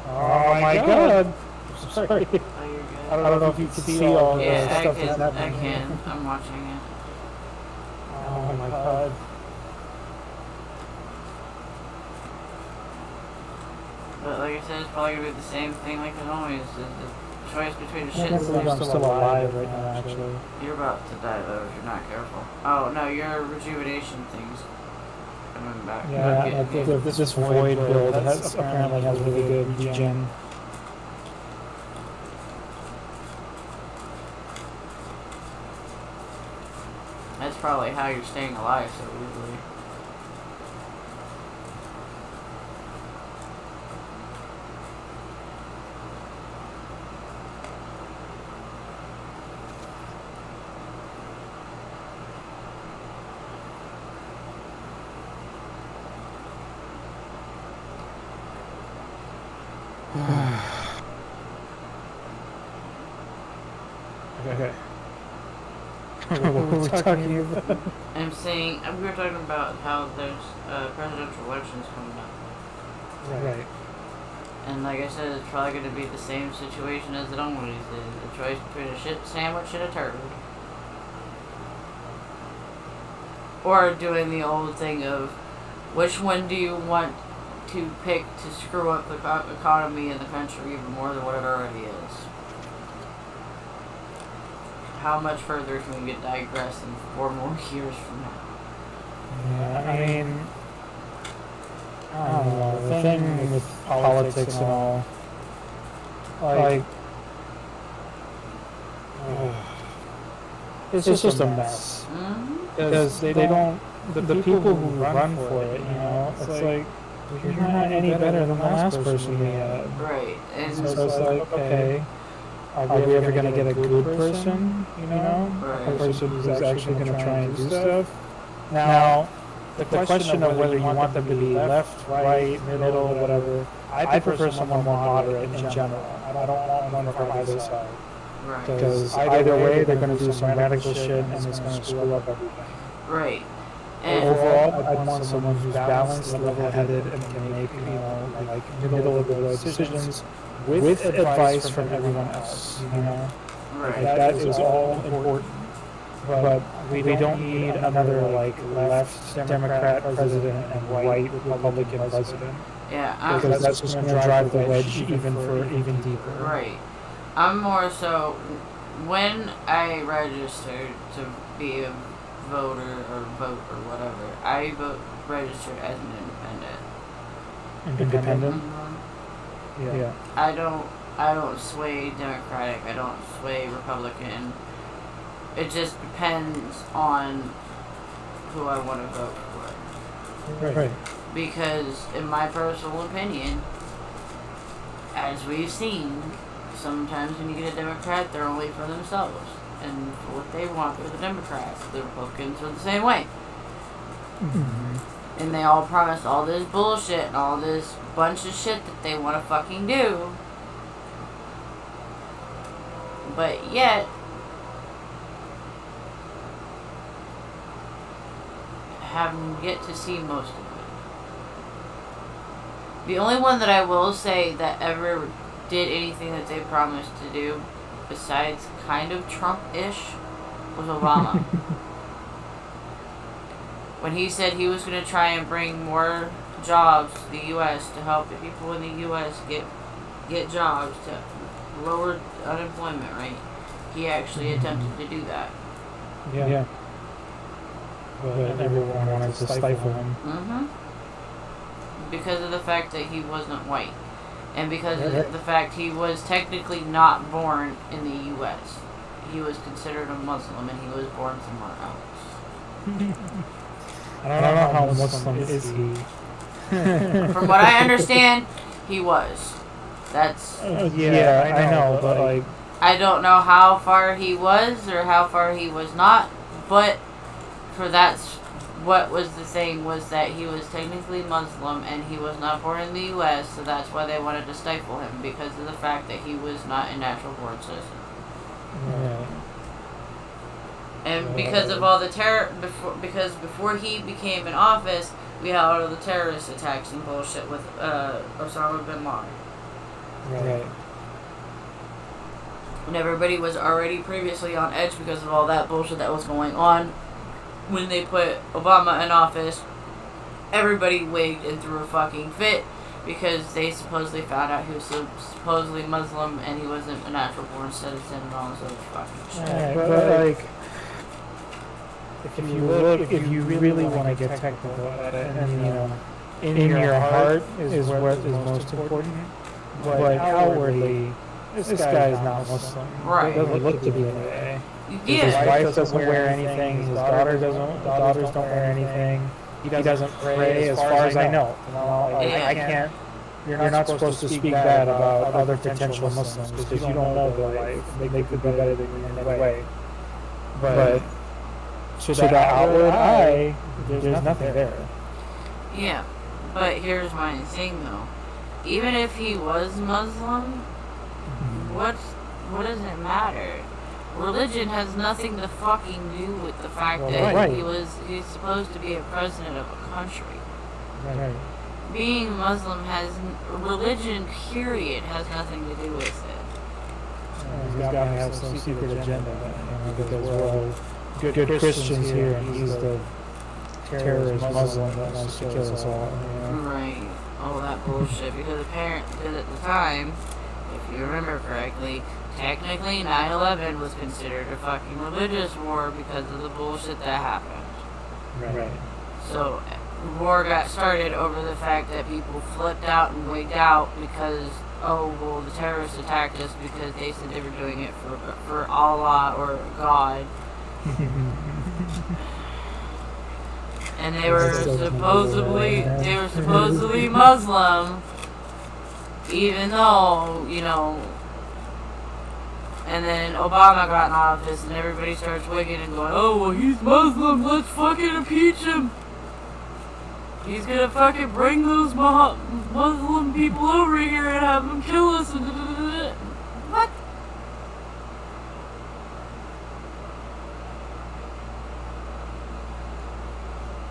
Oh my god. Sorry. Oh, you're good. I don't know if you can see all the stuff that's I happening. can. I'm watching it. Oh my god. But like I said, it's probably gonna be the same thing like it always is. The choice between a I shit can't believe I'm still alive right now, actually. You're about to die though if you're not careful. Oh no, your rejuvenation thing's coming back. Yeah, this void build apparently has really good regen. That's probably how you're staying alive so easily. Okay. What were we talking about? I'm saying, we were talking about how there's presidential elections coming up. Right. And like I said, it's probably going to be the same situation as it always is. A choice between a shit sandwich and a turd. Or doing the old thing of, which one do you want to pick to screw up the economy in the country even more than what it already is? How much further can we get digressed in 4 more years from now? Yeah, I mean, I don't know, the thing with politics and all, like, it's just a mess. Because they don't, the people who run for it, it's like, you're not any better than the last person we had. Right. And so it's like, okay, are we ever going to get a good person, Right. a person who's actually going to try and do stuff? Now, the question of whether you want them to be left, right, middle, whatever, I prefer someone more moderate in general. I don't want one from either side. Right. Because either way, they're going to do some radical shit and it's going to screw up everything. Right. And overall, I'd want someone who's balanced, level-headed, and can make, like middle-of-the-road decisions with advice from everyone else, Right. Like, that is all important. But we don't need another, left Democrat president and right Republican president. Yeah. Because that's just going to drive the wedge even deeper. Right. I'm more so, when I registered to be a voter or vote or whatever, I registered as an independent. Independent? Mm-hmm. Yeah. I don't sway Democratic. I don't sway Republican. it just depends on who I want to vote for. Right. Because, in my personal opinion, as we've seen, sometimes when you get a Democrat, they're only for themselves. And for what they want for the Democrats. The Republicans are the same way. Mm-hmm. And they all promise all this bullshit and all this bunch of shit that they want to fucking do. But yet, haven't yet to see most of it. The only one that I will say that ever did anything that they promised to do, besides kind of Trump-ish, was Obama. When he said he was going to try and bring more jobs to the U.S. to help the people in the U.S. get jobs, to lower unemployment rate, he actually attempted to do that. Yeah. But everyone wanted to stifle him. Mm-hmm. Because of the fact that he wasn't white. And because of the fact he was technically not born in the U.S. He was considered a Muslim and he was born somewhere else. I don't know how Muslim is he. From what I understand, he was. That's... yeah, I know, but like... I don't know how far he was or how far he was not, but what was the thing was that he was technically Muslim and he was not born in the U.S., so that's why they wanted to stifle him, because of the fact that he was not a natural born citizen. Yeah. And because of all the because before he became in office, we had all of the terrorist attacks and bullshit with Osama bin Laden. Right. And everybody was already previously on edge because of all that bullshit that was going on. When they put Obama in office, everybody wigged and threw a fucking fit because they supposedly found out he was supposedly Muslim and he wasn't a natural born citizen and all this other fucking shit. Right, but like, if you really want to get technical at it, and you know, in your heart is what is most important, but outwardly, this guy is not Muslim. Right. He doesn't look to be anyway. Yeah. His wife doesn't wear anything. His daughters don't wear anything. He doesn't pray, as far as I know. You know, I can't. You're not supposed to speak bad about other potential Muslims because you don't know their life. They could be better than you in any way. But to the outward eye, there's nothing there. Yeah, but here's my thing though. Even if he was Muslim, what does it matter? Religion has nothing to fucking do with the fact that he's supposed to be a president of a country. Right. Being Muslim religion period has nothing to do with it. He's got to have some secret agenda, you know, because we're all good Christians here, and he's the terrorist Muslim that wants to kill us all. You know? Right. All that bullshit. Because at the time, if you remember correctly, technically 9/11 was considered a fucking religious war because of the bullshit that happened. Right. So the war got started over the fact that people flipped out and wigged out because, oh, well, the terrorists attacked us because they said they were doing it for Allah or God. And they were supposedly Muslim, even though, you know. And then Obama got in office and everybody starts wigging and going, oh, well, he's Muslim, let's fucking impeach him. He's gonna fucking bring those Muslim people over here and have them kill us. What?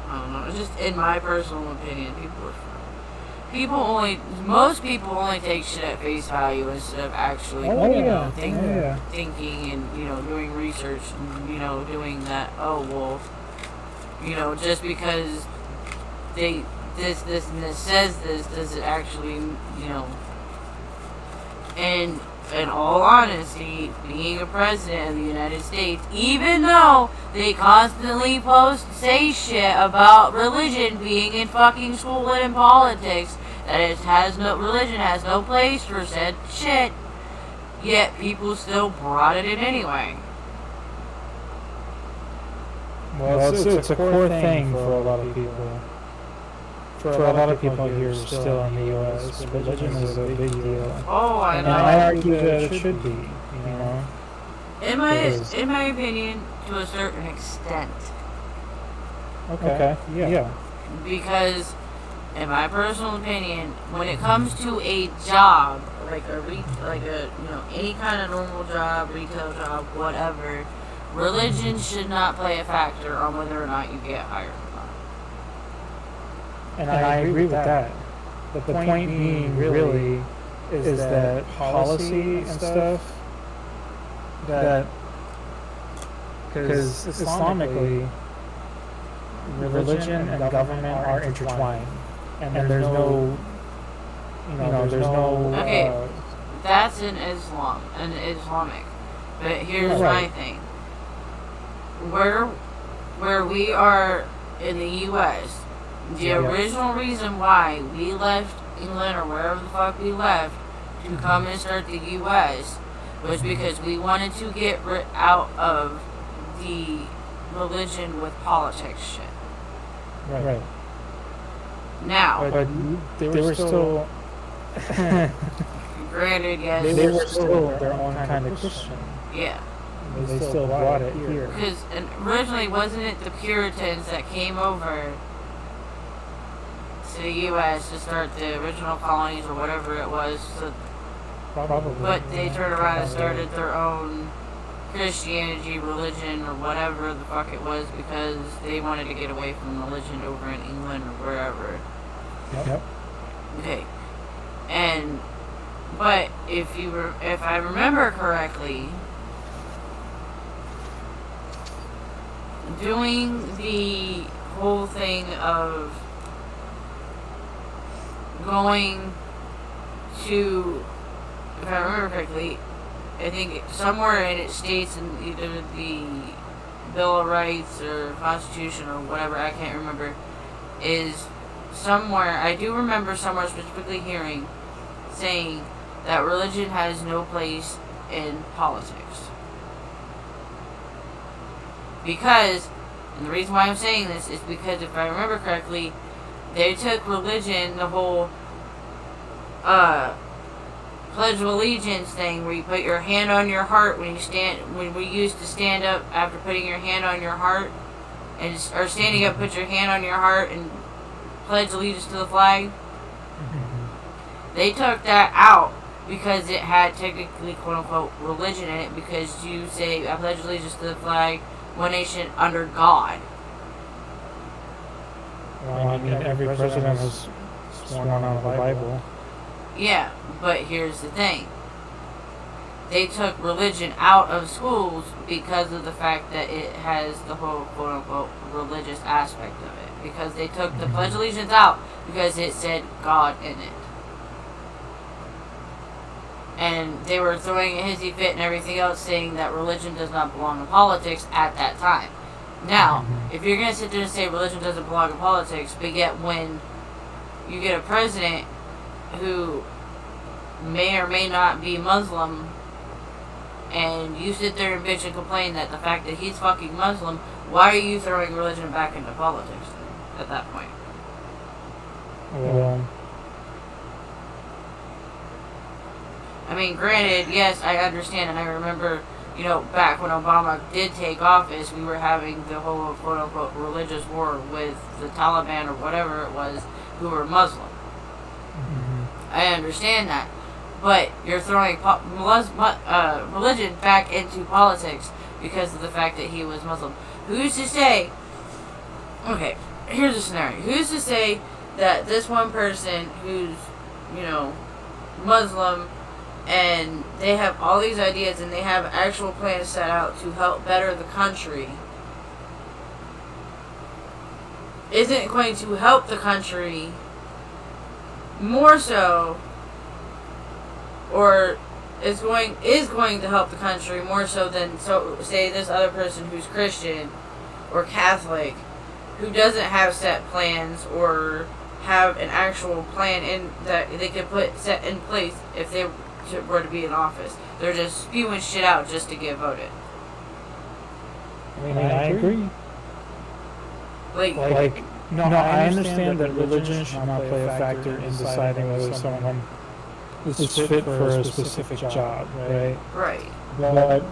I don't know, it's just in my personal opinion, most people only take shit at face value instead of actually, thinking and, you know, doing research and, you know, doing that, oh, well, you know, just because this and this says this, does it actually, you know, and in all honesty, being a president of the United States, even though they constantly say shit about religion being in fucking school and in politics, that religion has no place for said shit, yet people still brought it in anyway. Well, it's a core thing for a lot of people. For a lot of people here still in the U.S., religion is a big deal. Oh, I And know. I argue that it should be, you know. In my opinion, to a certain extent. Okay. Yeah. Because, in my personal opinion, when it comes to a job, like any kind of normal job, retail job, whatever, religion should not play a factor on whether or not you get hired or not. And I agree with that. The point being really is that policy and stuff, that because Islamically, religion and government are intertwined, and there's no, there's no. Okay, that's in Islam and Islamic, but here's my thing. Where we are in the U.S., the original reason why we left England or wherever the fuck we left to come and start the U.S. was because we wanted to get out of the religion with politics shit. Right. Now, but they were still. Granted, yes. They were still their own kind of Christian. Yeah. They still brought it here. Because originally, wasn't it the Puritans that came over to the U.S. to start the original colonies or whatever it was? So, probably. But they turned around and started their own Christianity, religion, or whatever the fuck it was, because they wanted to get away from religion over in England or wherever. Yep. Okay. But if I remember correctly, doing the whole thing of going to, if I remember correctly, I think somewhere in it states in either the Bill of Rights or Constitution or whatever, I can't remember, is somewhere, I do remember somewhere specifically hearing, saying that religion has no place in politics. Because, and the reason why I'm saying this is because if I remember correctly, they took religion, the whole Pledge of Allegiance thing, where you put your hand on your heart when we used to stand up after putting your hand on your heart, or standing up, put your hand on your heart and pledge allegiance to the flag. They took that out because it had technically quote unquote religion in it, because you say I pledge allegiance to the flag, one nation under God. Well, I mean, every president has sworn on the Bible. Yeah, but here's the thing. They took religion out of schools because of the fact that it has the whole quote-unquote religious aspect of it. Because they took the Pledge of Allegiance out because it said God in it. And they were throwing a hissy fit and everything else, saying that religion does not belong in politics at that time. Now, if you're going to sit there and say religion doesn't belong in politics, but yet when you get a president who may or may not be Muslim, and you sit there and bitch and complain that the fact that he's fucking Muslim, why are you throwing religion back into politics then, at that point? Well, I mean, granted, yes, I understand, and I remember, back when Obama did take office, we were having the whole quote-unquote religious war with the Taliban or whatever it was, who were Muslim. I understand that. But you're throwing religion back into politics because of the fact that he was Muslim. Who's to say... Okay, here's a scenario. Who's to say that this one person who's, Muslim, and they have all these ideas and they have actual plans set out to help better the country, isn't going to help the country more so, or is going to help the country more so than, say, this other person who's Christian or Catholic, who doesn't have set plans or have an actual plan in that they could set in place if they were to be in office. They're just spewing shit out just to get voted. I mean, I agree. Like, no, I understand that religion should not play a factor in deciding whether someone is fit for a specific job, right? right. But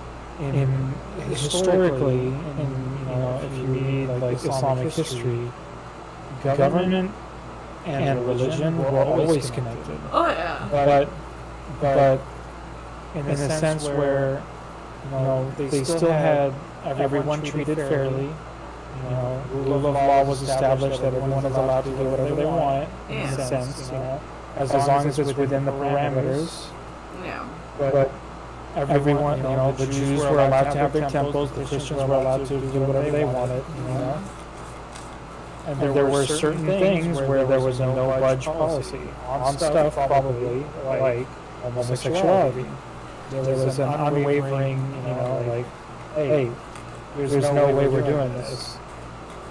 in historically, if you read like Islamic history, government and religion were always connected. Oh yeah. But in a sense where they still had everyone treated fairly. Rule of law was established that everyone is allowed to do whatever they want in a sense, as long as it's within the parameters. Yeah. But everyone, the Jews were allowed to have their temples, the Christians were allowed to do whatever they wanted, And there were certain things where there was a no-budge policy on stuff, probably like homosexuality. There was an unwavering, hey, there's no way we're doing this.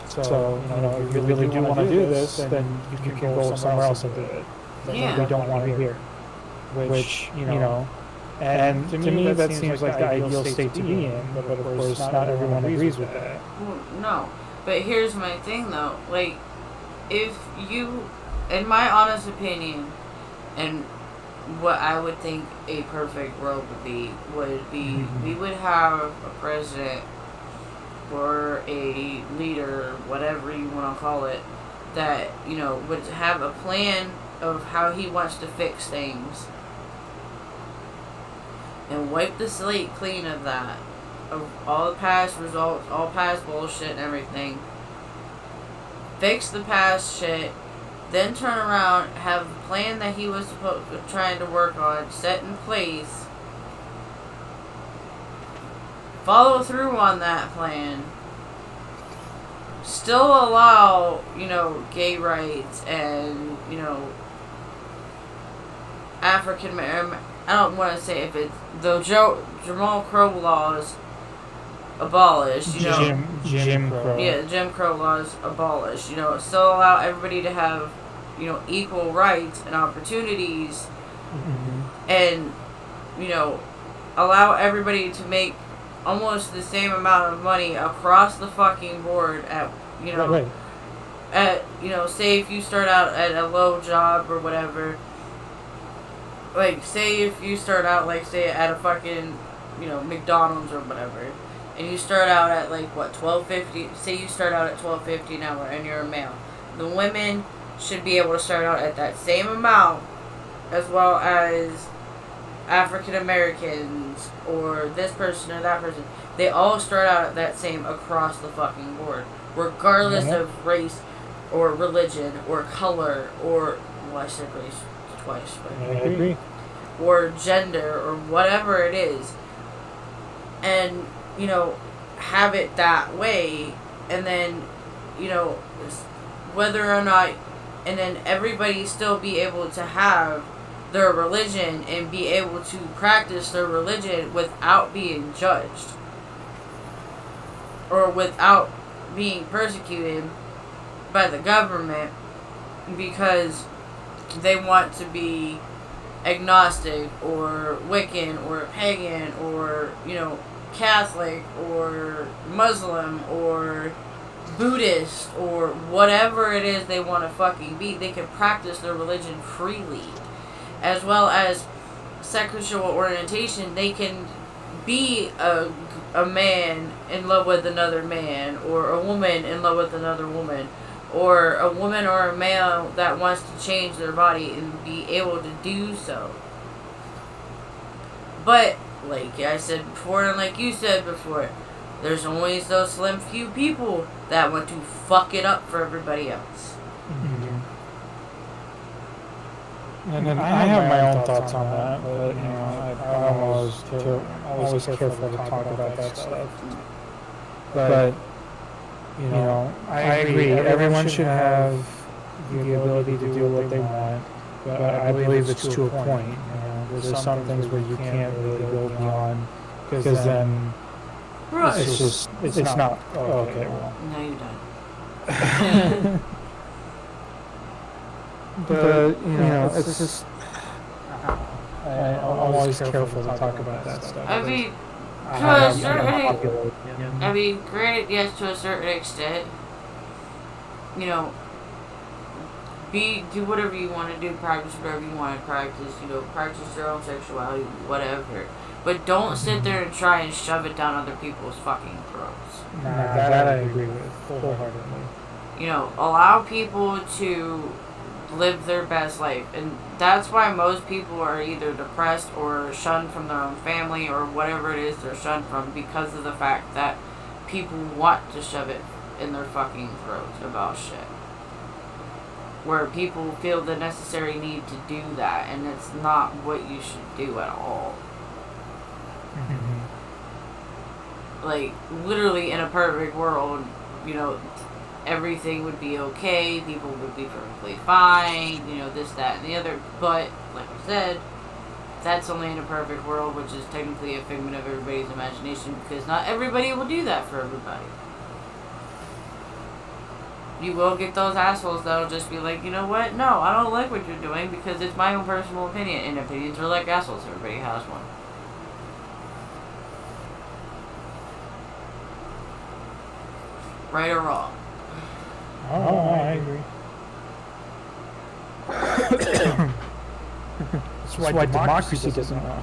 So, if you really do want to do this, then you can go somewhere else and do it. Yeah. We don't want it here. Which, and to me that seems like the ideal state to be in, but of course not everyone agrees with that. Well, no. But here's my thing though, like, if you, in my honest opinion, and what I would think a perfect world would be, we would have a president or a leader, whatever you want to call it, that, would have a plan of how he wants to fix things and wipe the slate clean of that. Of all the past results, all past bullshit and everything. Fix the past shit, then turn around, have the plan that he was trying to work on set in place, follow through on that plan, still allow, gay rights and, African American, I don't want to say if it's the Jamal Crow laws abolished, Jim Crow. Yeah, the Jim Crow laws abolished, still allow everybody to have, equal rights and opportunities, and, allow everybody to make almost the same amount of money across the fucking board at, Right. at, say if you start out at a low job or whatever, like, say if you start out, like, say at a fucking, McDonald's or whatever, and you start out at, like, what, $12.50, say you start out at $12.50 an hour and you're a male, the women should be able to start out at that same amount, as well as African Americans, or this person or that person. They all start out at that same across the fucking board, regardless of race, or religion, or color, or, well, I said race twice, but I agree. or gender, or whatever it is, and, have it that way, and then, whether or not, and then everybody still be able to have their religion and be able to practice their religion without being judged, or without being persecuted by the government because they want to be agnostic or Wiccan or pagan or, Catholic or Muslim or Buddhist or whatever it is they want to fucking be. They can practice their religion freely. As well as sexual orientation, they can be a man in love with another man, or a woman in love with another woman, or a woman or a male that wants to change their body and be able to do so. But, like I said before, and like you said before, there's always those slim few people that want to fuck it up for everybody else. And then I have my own thoughts on that, but I'm always careful to talk about that stuff. But I agree. Everyone should have the ability to do what they want, but I believe it's to a point. There's some things where you can't really go beyond, because then it's not. Oh, okay, well. No, you don't. But it's just. I'm always careful to talk about that stuff. I mean, granted, yes, to a certain extent. you know, do whatever you want to do, practice whatever you want to practice, you know, practice your own sexuality, whatever. But don't sit there and try and shove it down other people's fucking throats. Nah, that I agree with wholeheartedly. You know, allow people to live their best life. And that's why most people are either depressed or shunned from their own family or whatever it is they're shunned from, because of the fact that people want to shove it in their fucking throats about shit. Where people feel the necessary need to do that, and it's not what you should do at all. Like, literally, in a perfect world, you know, everything would be okay, people would be perfectly fine, you know, this, that, and the other. But, like I said, that's only in a perfect world, which is technically a figment of everybody's imagination, because not everybody will do that for everybody. You will get those assholes that'll just be like, you know what? No, I don't like what you're doing because it's my own personal opinion. And opinions are like assholes. Everybody has one. Right or wrong? Oh, I agree. That's why democracy doesn't know.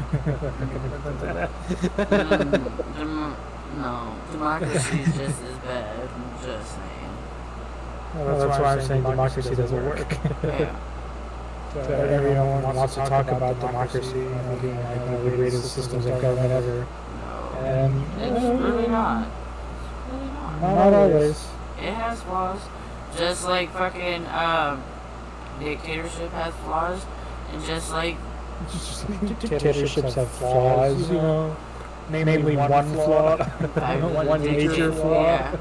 No, democracy is just as bad. I'm just saying. Well, that's why I'm saying democracy doesn't work. Yeah. So everyone wants to talk about democracy, you know, being like one of the greatest systems of government ever. No, And it's really not. It's really not. Not always. It has flaws. Just like fucking dictatorship has flaws, and just like Dictatorships have flaws, you know. Namely one flaw, one major flaw. Yeah.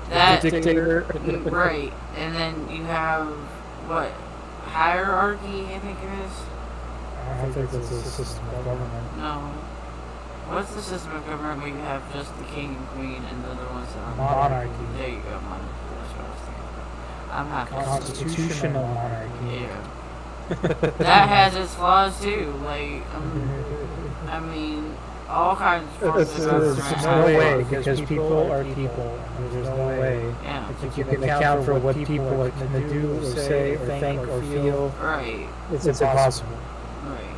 That the dictator. Right, and then you have what, hierarchy? I think it is. I think that's a system of government. No. What's the system of government where you have just the king and queen and the other ones that are Monarchy. There you go, monarchy. That's what I was thinking about. I'm not Constitutional monarchy. Yeah. That has its flaws too. Like, I mean, all kinds of forms of government. There's no way, because people are people. There's no way. Yeah. If you can account for what people are going to do or say or think or feel, Right. it's impossible. Right.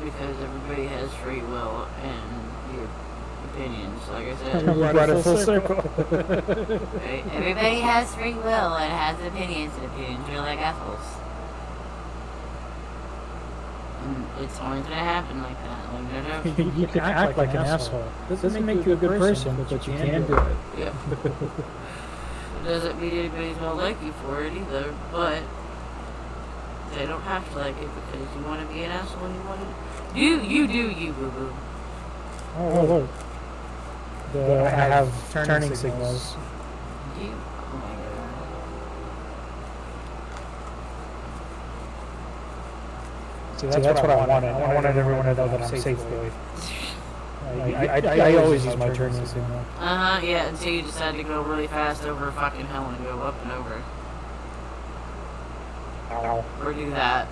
Because everybody has free will and your opinions, like I said. We brought it full circle. Right? Everybody has free will and has opinions, and opinions are like assholes. And it's only gonna happen like that. Like, You can act like an asshole. This doesn't make you a good person, but you can do it. yeah. It doesn't mean anybody's gonna like you for it either, but they don't have to like it because you want to be an asshole and you want to. You do you, boo boo. Oh, look. I have turning signals. You. Oh my god. See, that's what I wanted. I wanted everyone to know that I'm safe, Lloyd. I always use my turning signal. Yeah, until you decide to go really fast over fucking hell and go up and over. Ow. Or do that.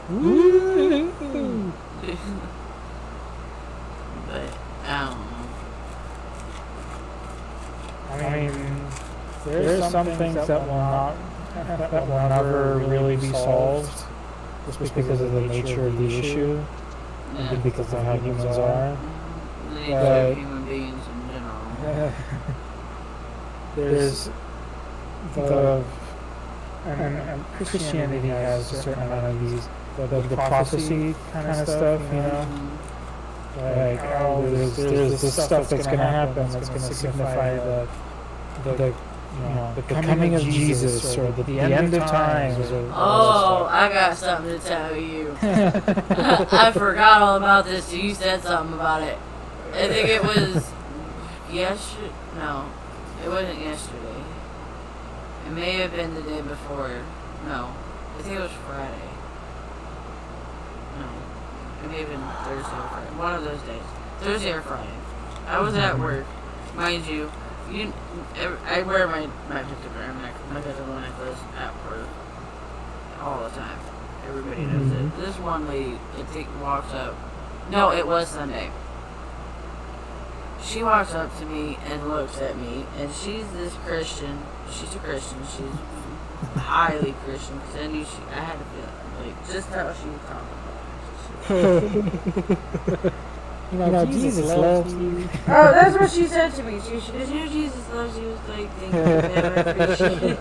Woo! But, I don't know. I mean, there's some things that will never really be solved, just because of the nature of the issue, Yeah. and because of how humans are. The nature of human beings in general. There's the and Christianity has a certain amount of these the prophecy kind of stuff, you know. Like, oh, there's this stuff that's going to happen that's going to signify the coming of Jesus or the end of times. Oh, I got something to tell you. I forgot all about this. You said something about it. I think it was yesterday. No, it wasn't yesterday. It may have been the day before. No, I think it was Friday. No, it may have been Thursday or Friday. One of those days. Thursday or Friday. I was at work. Mind you, I wear my pictogram necklace at work all the time. Everybody knows it. This one lady, walks up. No, it was Sunday. she walks up to me and looks at me, and she's this Christian. She's a Christian. She's highly Christian, because I had to feel like just how she was talking about it. Jesus loves you. Oh, that's what she said to me. She goes, Jesus loves you. Was like, thank you, man, I appreciate it.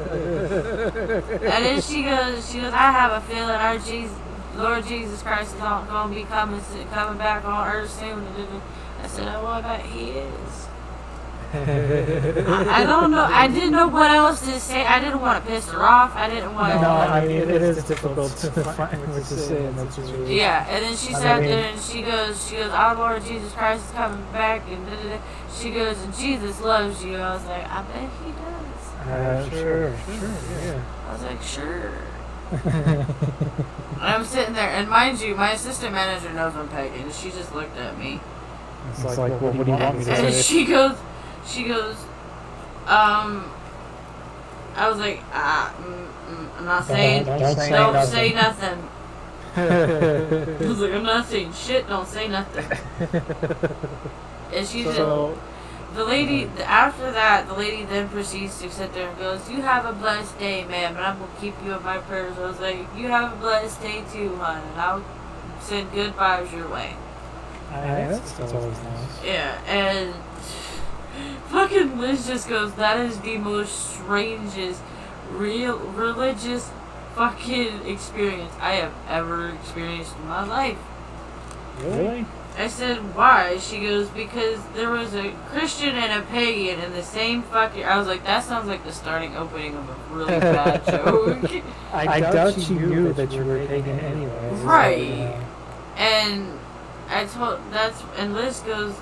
And then she goes, I have a feeling our Lord Jesus Christ is not going to be coming back on earth soon. I said, well, I bet he is. I don't know. I didn't know what else to say. I didn't want to piss her off. I didn't want to. No, I mean, it is difficult to find what to say in that situation. Yeah, and then she sat there and she goes, our Lord Jesus Christ is coming back, and da-da-da. She goes, and Jesus loves you. I was like, I bet he does. Sure, yeah. I was like, sure. And I'm sitting there, and mind you, my assistant manager knows I'm pegging, and she just looked at me. It's like, what do you want me to And say? she goes, I was like, I'm not saying, don't say nothing. I was like, I'm not saying shit, don't say nothing. And she said, the lady, after that, the lady then proceeds to sit there and goes, you have a blessed day, ma'am, and I'm going to keep you in my prayers. I was like, you have a blessed day too, hon, and I'll send good vibes your way. That's always nice. Yeah, and fucking Liz just goes, that is the most strangest, real religious fucking experience I have ever experienced in my life. Really? I said, why? She goes, because there was a Christian and a pagan in the same fucking... I was like, that sounds like the starting opening of a really bad joke. I doubt she knew that you were pagan anyway. Right. And I told... And Liz goes...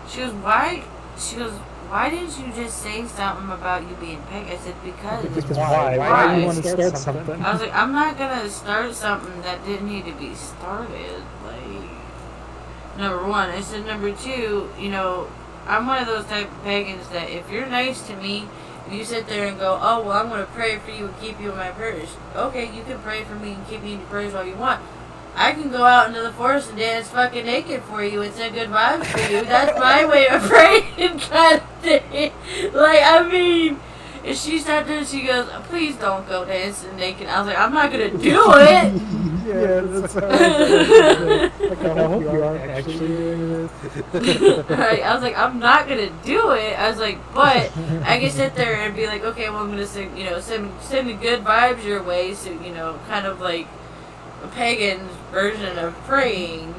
She goes, why... She goes, why didn't you just say something about you being pagan? I said, because... Because why? Why do you want to start something? I was like, I'm not going to start something that didn't need to be started. Like... Number one. I said, number two, I'm one of those type of pagans that if you're nice to me, you sit there and go, oh, well, I'm going to pray for you and keep you in my prayers. Okay, you can pray for me and keep me in your prayers all you want. I can go out into the forest and dance fucking naked for you and send good vibes for you. That's my way of praying, kind of thing. Like, I mean... And she sat there and she goes, please don't go dancing naked. I was like, I'm not going to do it. Yeah, that's like, I hope you are actually doing this. Right, I was like, I'm not going to do it. I was like, but I can sit there and be like, okay, well, I'm going to send, send the good vibes your way. So, kind of like a pagan version of praying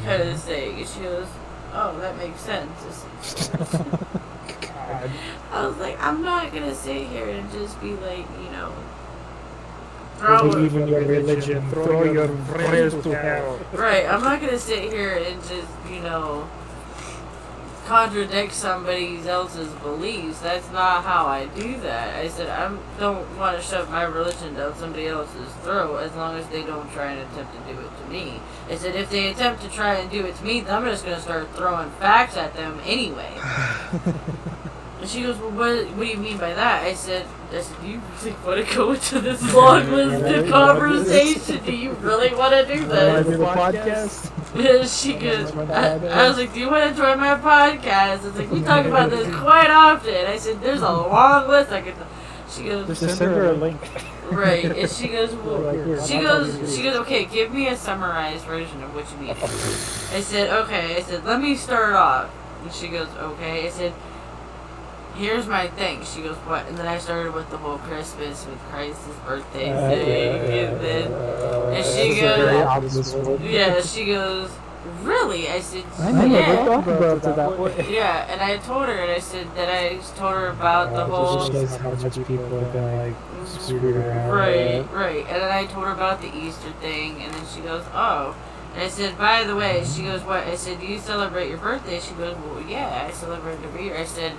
kind of thing. And she goes, oh, that makes sense. I was like, I'm not gonna sit here and just be like, believe in your religion, throw your prayers to hell. Right, I'm not gonna sit here and just, contradict somebody else's beliefs. That's not how I do that. I said, I don't want to shove my religion down somebody else's throat as long as they don't try and attempt to do it to me. I said, if they attempt to try and do it to me, then I'm just gonna start throwing facts at them anyway. And she goes, well, what do you mean by that? I said, do you really want to go into this long list of conversation? Do you really want to do this? Do the podcast? She goes, I was like, do you want to join my podcast? I was like, we talk about this quite often. I said, there's a long list I could... She goes... Just send her a link. Right, and she goes, well, she goes, okay, give me a summarized version of what you mean. I said, okay. I said, let me start off. And she goes, okay. I said, here's my thing. She goes, what? And then I started with the whole Christmas with Christ's birthday thing. And she goes, yeah, she goes, really? I said, yeah. Yeah, and I told her, and I said that I told her about the whole... Just shows how much people have been, screwed around. Right. And then I told her about the Easter thing, and then she goes, oh. And I said, by the way, she goes, what? I said, do you celebrate your birthday? She goes, well, yeah, I celebrate it every year. I said,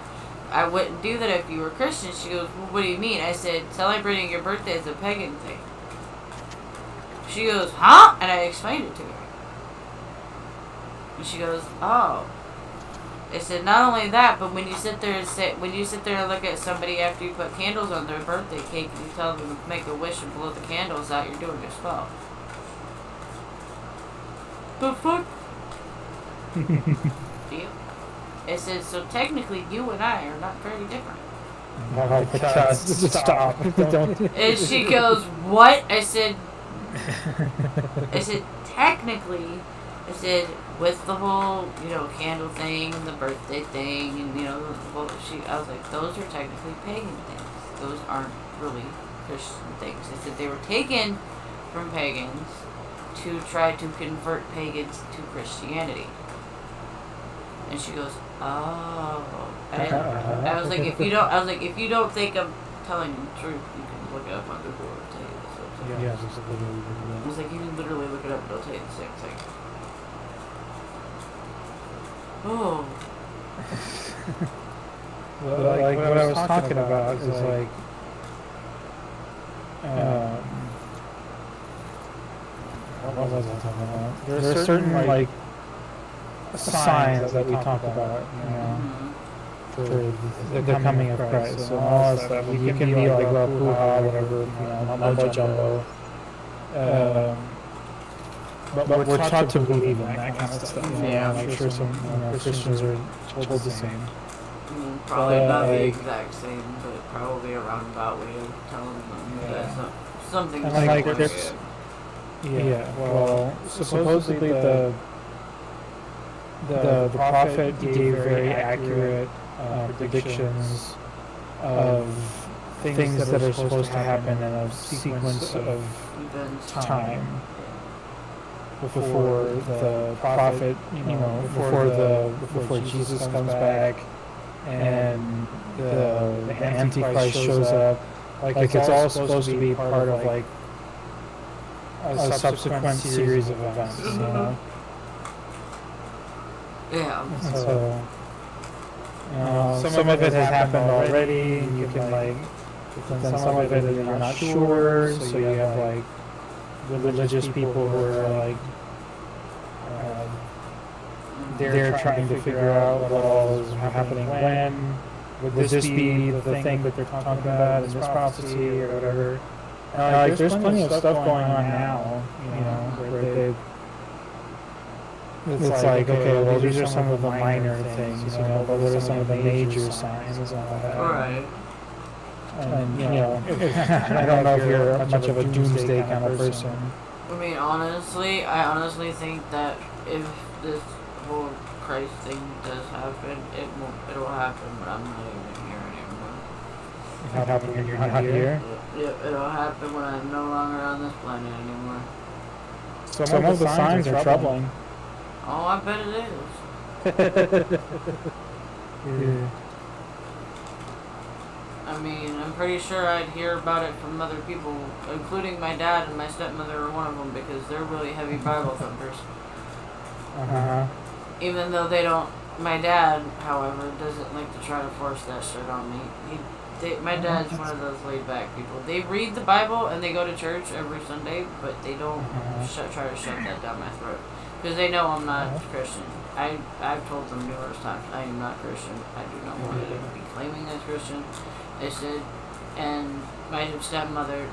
I wouldn't do that if you were Christian. She goes, well, what do you mean? I said, celebrating your birthday is a pagan thing. She goes, huh? And I explained it to her. And she goes, oh. I said, not only that, but when you sit there and look at somebody after you put candles on their birthday cake and you tell them to make a wish and blow the candles out, you're doing a spell. The fuck? Deal. I said, so technically you and I are not very different. Oh, stop. Don't. And she goes, what? I said, technically, I said, with the whole, candle thing and the birthday thing and, I was like, those are technically pagan things. Those aren't really Christian things. I said, they were taken from pagans to try to convert pagans to Christianity. And she goes, oh. I was like, if you don't think I'm telling you the truth, you can look it up on Google and tell you this. Yeah, I was like, you can literally look it up and it'll tell you the same thing. Oh. Well, like what I was talking about is like, what was I talking about? There are certain like signs that we talk about, for the coming of Christ. So all that stuff. You can be like, well, hoo-ha, whatever, mumbo jumbo. But we're taught to believe in that kind of stuff. Yeah, I'm sure some Christians are told the same. Probably not the exact same, but probably a roundabout way of telling them that something like similar. there's, well, supposedly the prophet gave very accurate predictions of things that are supposed to happen in a sequence of time before the prophet, before Jesus comes back and the Antichrist shows up. Like it's all supposed to be part of like a subsequent series of events, Yeah. So, some of it has happened already, and you can but then some of it you're not sure, so you have like religious people who are like, they're trying to figure out what all is happening when. Would this be the thing that they're talking about in this prophecy or whatever? Like, there's plenty of stuff going on now, where it's like, okay, well, these are some of the minor things, but what are some of the major signs and all that? Right. And, I don't know if you're much of a doomsday kind of person. I mean, I honestly think that if this whole Christ thing does happen, it'll happen, but I'm not even here anymore. It'll happen when you're not here? Yep, it'll happen when I'm no longer on this planet anymore. Some of the signs are troubling. Oh, I bet it is. Yeah. I mean, I'm pretty sure I'd hear about it from other people, including my dad and my stepmother are one of them, because they're really heavy Bible thumpers. Even though they don't, my dad, however, doesn't like to try to force that shit on me. My dad's one of those laid back people. They read the Bible and they go to church every Sunday, but they don't try to shove that down my throat. Because they know I'm not Christian. I've told them numerous times, I am not Christian. I do not want to be claiming as Christian. They said, and my stepmother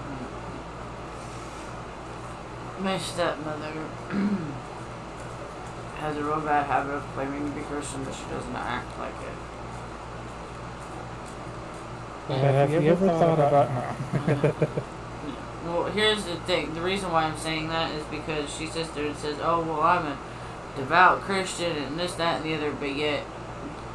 has a real bad habit of claiming to be Christian, but she doesn't act like it. But have you ever thought about... Well, here's the thing. The reason why I'm saying that is because she sits there and says, oh, well, I'm a devout Christian and this, that, and the other, but yet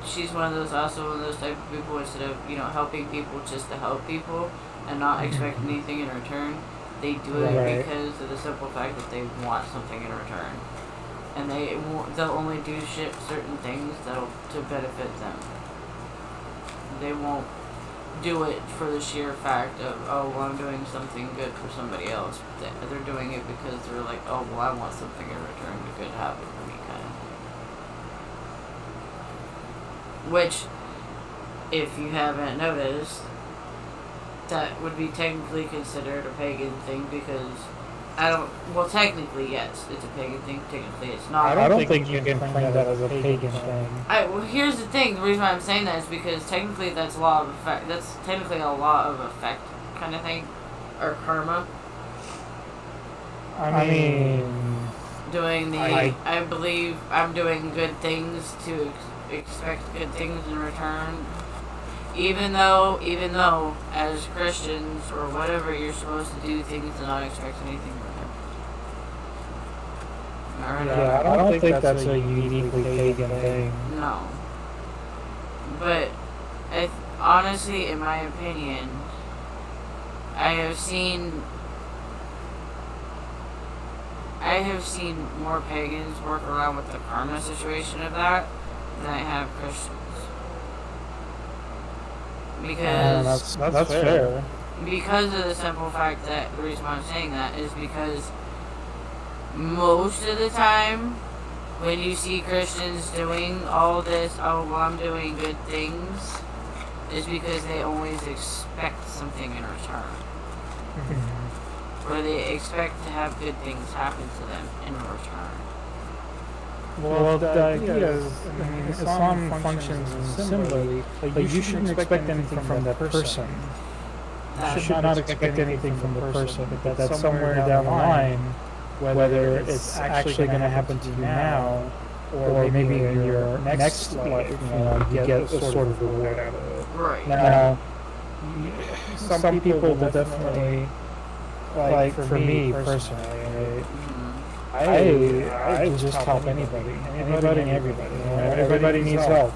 she's one of those type of people, instead of, helping people just to help people and not expecting anything in return, they do it because of the simple fact that they want something in return. And they'll only do certain things to benefit them. They won't do it for the sheer fact of, oh, well, I'm doing something good for somebody else. They're doing it because they're like, oh, well, I want something in return that could happen for me, kind of. Which, if you haven't noticed, that would be technically considered a pagan thing, because technically, yes, it's a pagan thing. Technically, it's not. I don't think you can claim that as a pagan thing. Well, here's the thing. The reason why I'm saying that is because technically that's law of effect. That's technically a law of effect kind of thing, or karma. I mean, I believe I'm doing good things to expect good things in return. Even though, as Christians or whatever, you're supposed to do things and not expect anything in return. Yeah, I don't think that's a uniquely pagan thing. No. But, honestly, in my opinion, I have seen more pagans work around with the karma situation of that than I have Christians. Because that's fair. Because of the simple fact that the reason why I'm saying that is because most of the time when you see Christians doing all this, oh well, I'm doing good things, is because they always expect something in return. Or they expect to have good things happen to them in return. Well, the idea is, Islam functions similarly. Like, you shouldn't expect anything from that person. You should not expect anything from the person. But that somewhere down the line, whether it's actually going to happen to you now, or maybe in your next life, you get a sort of reward out of it. Right. Now, some people will definitely, like for me personally, I just help anybody and everybody. Everybody needs help.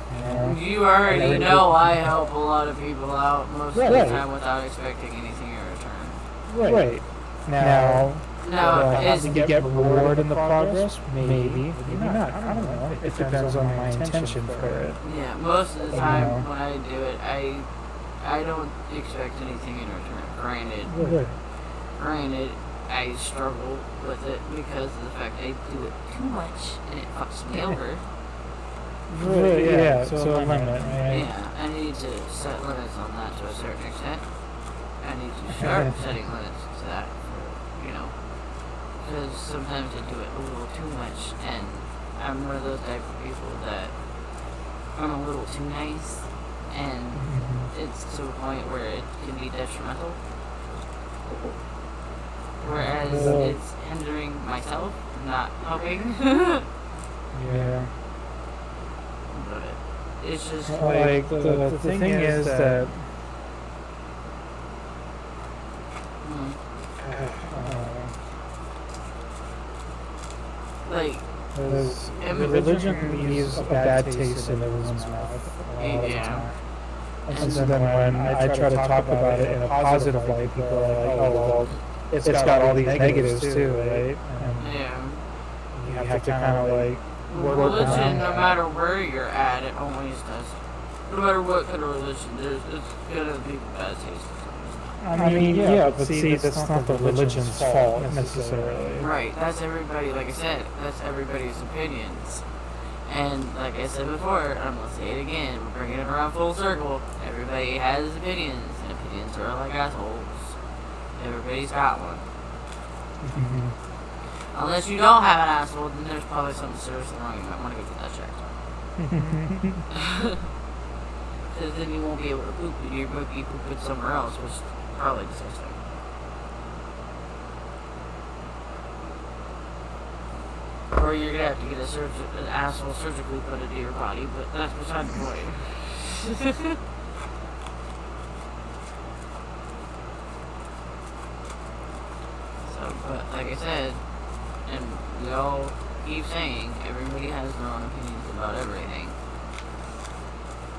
You already know I help a lot of people out most of the time without expecting anything in return. Right. Now, is do you get reward in the progress? Maybe not. I don't know. It depends on my intention for it. Yeah, most of the time when I do it, I don't expect anything in return. Granted, I struggle with it because of the fact I do it too much and it fucks me over. Yeah, so a limit, right? Yeah, I need to set limits on that to a certain extent. I need to start setting limits to that, because sometimes I do it a little too much, and I'm one of those type of people that I'm a little too nice, and it's to a point where it can be detrimental. Whereas it's hindering myself, not helping. Yeah. But it's just like the thing is that like religion leaves a bad taste in everyone's mouth a lot of the time. And so then when I try to talk about it in a positive light, people are like, oh well, it's got all these negatives too, right? And you have to kind of like work religion, around no matter where you're at, it always does. No matter what kind of religion, it's gonna be bad taste. I mean, yeah, but see, that's not the religion's fault necessarily. Right, that's everybody, like I said, that's everybody's opinions. And like I said before, I'm gonna say it again, we're bringing it around full circle. Everybody has opinions, and opinions are like assholes. Everybody's got one. Unless you don't have an asshole, then there's probably something seriously wrong. You might want to go get that checked. Because then you won't be able to poop, and you're going to be pooping somewhere else, which is probably disgusting. Or you're going to have to get an asshole surgically put into your body, but that's beside the point. But like I said, and we all keep saying, everybody has their own opinions about everything.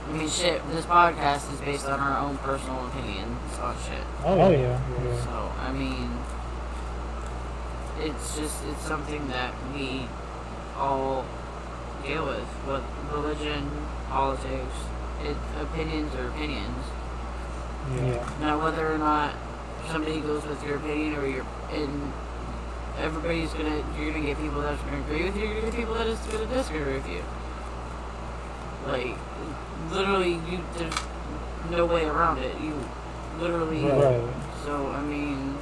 I mean, shit, this podcast is based on our own personal opinions on shit. Oh yeah. So, I mean, it's something that we all deal with religion, politics, opinions are opinions. Yeah. Now, whether or not somebody goes with your opinion or you're you're gonna get people that's gonna agree with you, you're gonna get people that is gonna disagree with you. Like, literally, there's no way around it. You literally, right. So, I mean,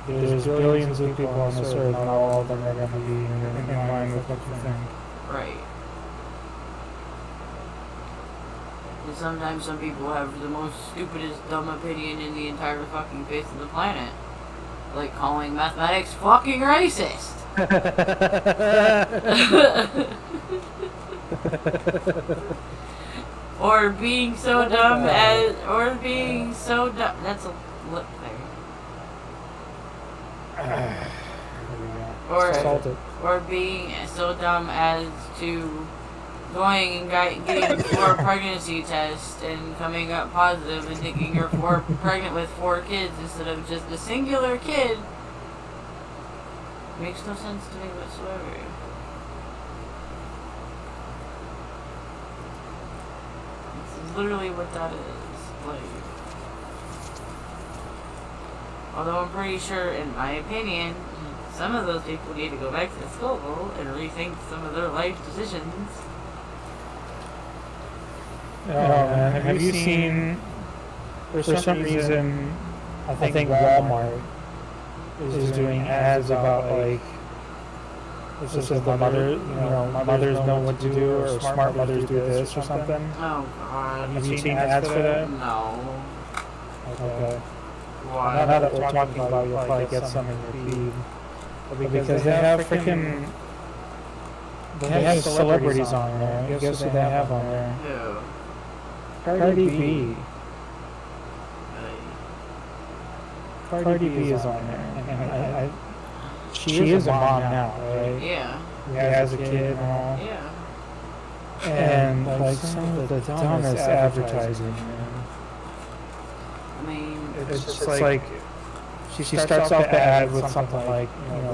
there's billions of people on this earth, not all of them are gonna be in line with what you think. Right. And sometimes some people have the most stupidest, dumb opinion in the entire fucking face of the planet. Like calling mathematics fucking racist. Or being so dumb as, or being so dumb. That's a look there. Or being so dumb as to going and getting 4 pregnancy tests and coming up positive and thinking you're pregnant with 4 kids instead of just a singular kid. Makes no sense to me whatsoever. It's literally what that is. Like, although I'm pretty sure, in my opinion, some of those people need to go back to school and rethink some of their life decisions. Oh man, have you seen? For some reason, I think Walmart is doing ads about like this is the mother, mothers know what to do, or smart mothers do this or something. Oh God! Have you seen ads for that? No. Okay. Why? Now that we're talking about, you'll probably get some in your feed. Because they have freaking. They have celebrities on there. Guess who they have on there? Who? Cardi B. Cardi B is on there. And she is a mom now, right? Yeah. She has a kid and all. Yeah. And like some of the dumbest advertising, man. I mean, It's just like she starts off the ad with something like,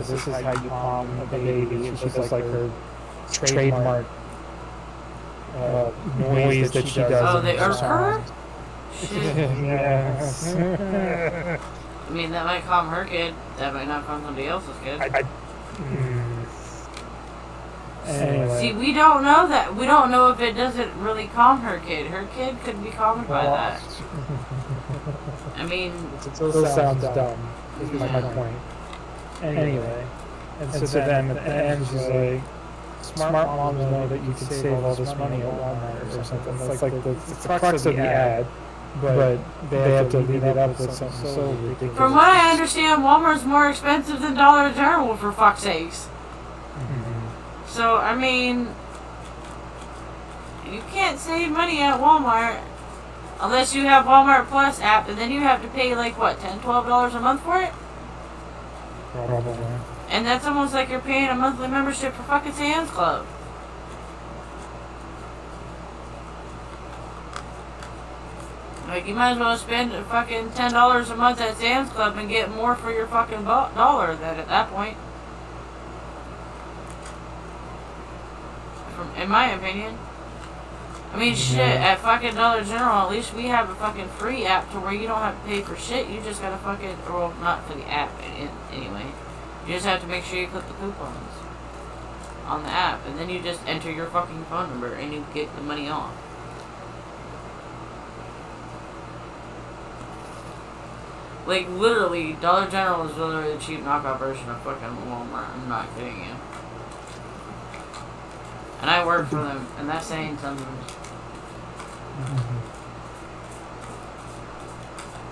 this is how you palm a baby. And she does like her trademark noise that she does. Oh, they irk her? Shit. Yes. I mean, that might calm her kid. That might not calm somebody else's kid. Anyway. See, we don't know that. We don't know if it doesn't really calm her kid. Her kid could be calmed by that. I mean, it still sounds dumb. Is my point. Anyway, and so then at the end she's like, smart moms know that you can save all this money at Walmart or something. It's like it's the crux of the ad, but they have to lead it up with something so ridiculous. From what I understand, Walmart's more expensive than Dollar General, for fuck's sakes. Mm-hmm. So, I mean, you can't save money at Walmart unless you have Walmart Plus app, and then you have to pay like what, $10, $12 a month for it? Probably. And that's almost like you're paying a monthly membership for fucking Sam's Club. Like, you might as well spend fucking $10 a month at Sam's Club and get more for your fucking dollar than at that point. In my opinion. I mean, shit, at fucking Dollar General, at least we have a fucking free app to where you don't have to pay for shit. You just gotta fucking, well, not for the app anyway. You just have to make sure you click the coupons on the app, and then you just enter your fucking phone number and you get the money off. Like, literally, Dollar General is literally the cheap knockoff version of fucking Walmart. I'm not kidding you. And I work for them, and that's saying something.